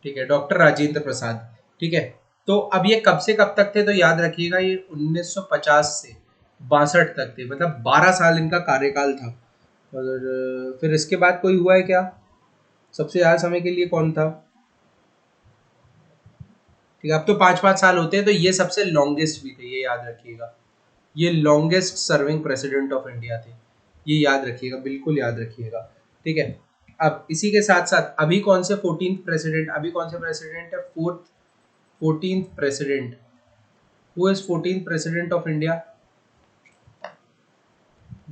S1: ठीक है, डॉक्टर राजेंद्र प्रसाद। ठीक है, तो अब ये कब से कब तक थे? तो याद रखिएगा ये 1950 से 62 तक थे, मतलब 12 साल इनका कार्यकाल था। और फिर इसके बाद कोई हुआ है क्या? सबसे ज्यादा समय के लिए कौन था? ठीक है, अब तो 5-5 साल होते हैं, तो ये सबसे लॉन्गेस्ट भी थे, ये याद रखिएगा। ये longest serving president of India थे, ये याद रखिएगा, बिल्कुल याद रखिएगा। ठीक है, अब इसी के साथ साथ अभी कौन से 14th प्रेसिडेंट, अभी कौन से प्रेसिडेंट है? 14th president. Who is 14th president of India?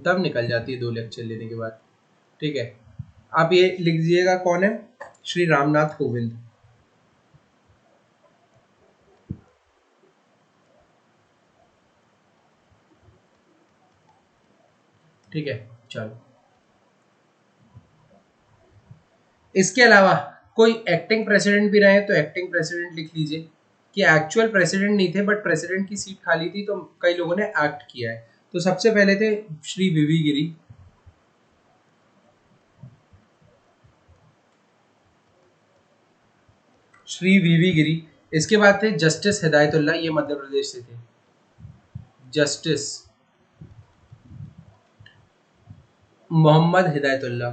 S1: दम निकल जाती है 2 लेक्चर लेने के बाद। ठीक है, आप ये लिख दीजिएगा, कौन है? श्री रामनाथ कोविंद। ठीक है, चलो इसके अलावा कोई एक्टिंग प्रेसिडेंट भी रहे तो एक्टिंग प्रेसिडेंट लिख लीजिए, कि एक्चुअल प्रेसिडेंट नहीं थे बट प्रेसिडेंट की सीट खाली थी तो कई लोगों ने एक्ट किया है। तो सबसे पहले थे श्री वीवी गिरी, श्री वीवी गिरी। इसके बाद थे जस्टिस हिदायतुल्ला, ये मध्य प्रदेश से थे, जस्टिस मोहम्मद हिदायतुल्ला।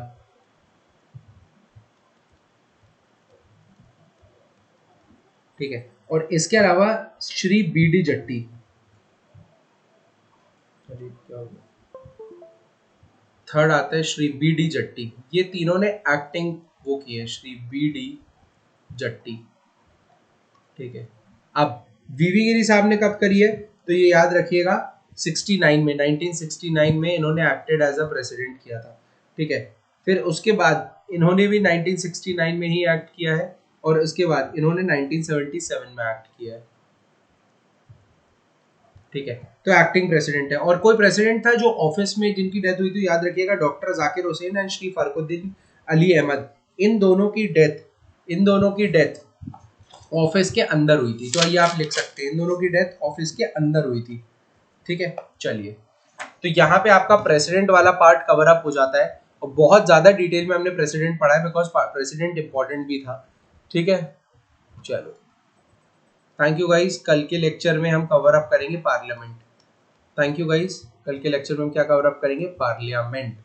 S1: ठीक है, और इसके अलावा Shri B D Jatti. Third आता है श्री बी डी जट्टी, ये तीनों ने एक्टिंग वो की है, श्री बी डी जट्टी। ठीक है, अब वीवी गिरी साहब ने कब करी है? तो ये याद रखिएगा 69 में, 1969 में इन्होंने एक्टेड एज अ प्रेसिडेंट किया था। ठीक है, फिर उसके बाद इन्होंने भी 1969 में ही एक्ट किया है, और उसके बाद इन्होंने 1977 में एक्ट किया है। ठीक है, तो एक्टिंग प्रेसिडेंट है। और कोई प्रेसिडेंट था जो ऑफिस में जिनकी डेथ हुई थी, याद रखिएगा डॉक्टर जाकिर हुसैन एंड श्री फरकुद्दीन अली अहमद। इन दोनों की डेथ ऑफिस के अंदर हुई थी, तो ये आप लिख सकते हैं, इन दोनों की डेथ ऑफिस के अंदर हुई थी। ठीक है, चलिए, तो यहाँ पे आपका प्रेसिडेंट वाला पार्ट कवर अप हो जाता है, और बहुत ज्यादा डिटेल में हमने प्रेसिडेंट पढ़ा है बिकॉज प्रेसिडेंट इंपॉर्टेंट भी था। ठीक है, चलो थैंक यू गाइस। कल के लेक्चर में हम कवर अप करेंगे पार्लियामेंट। थैंक यू गाइस, कल के लेक्चर में हम क्या कवर अप करेंगे? पार्लियामेंट।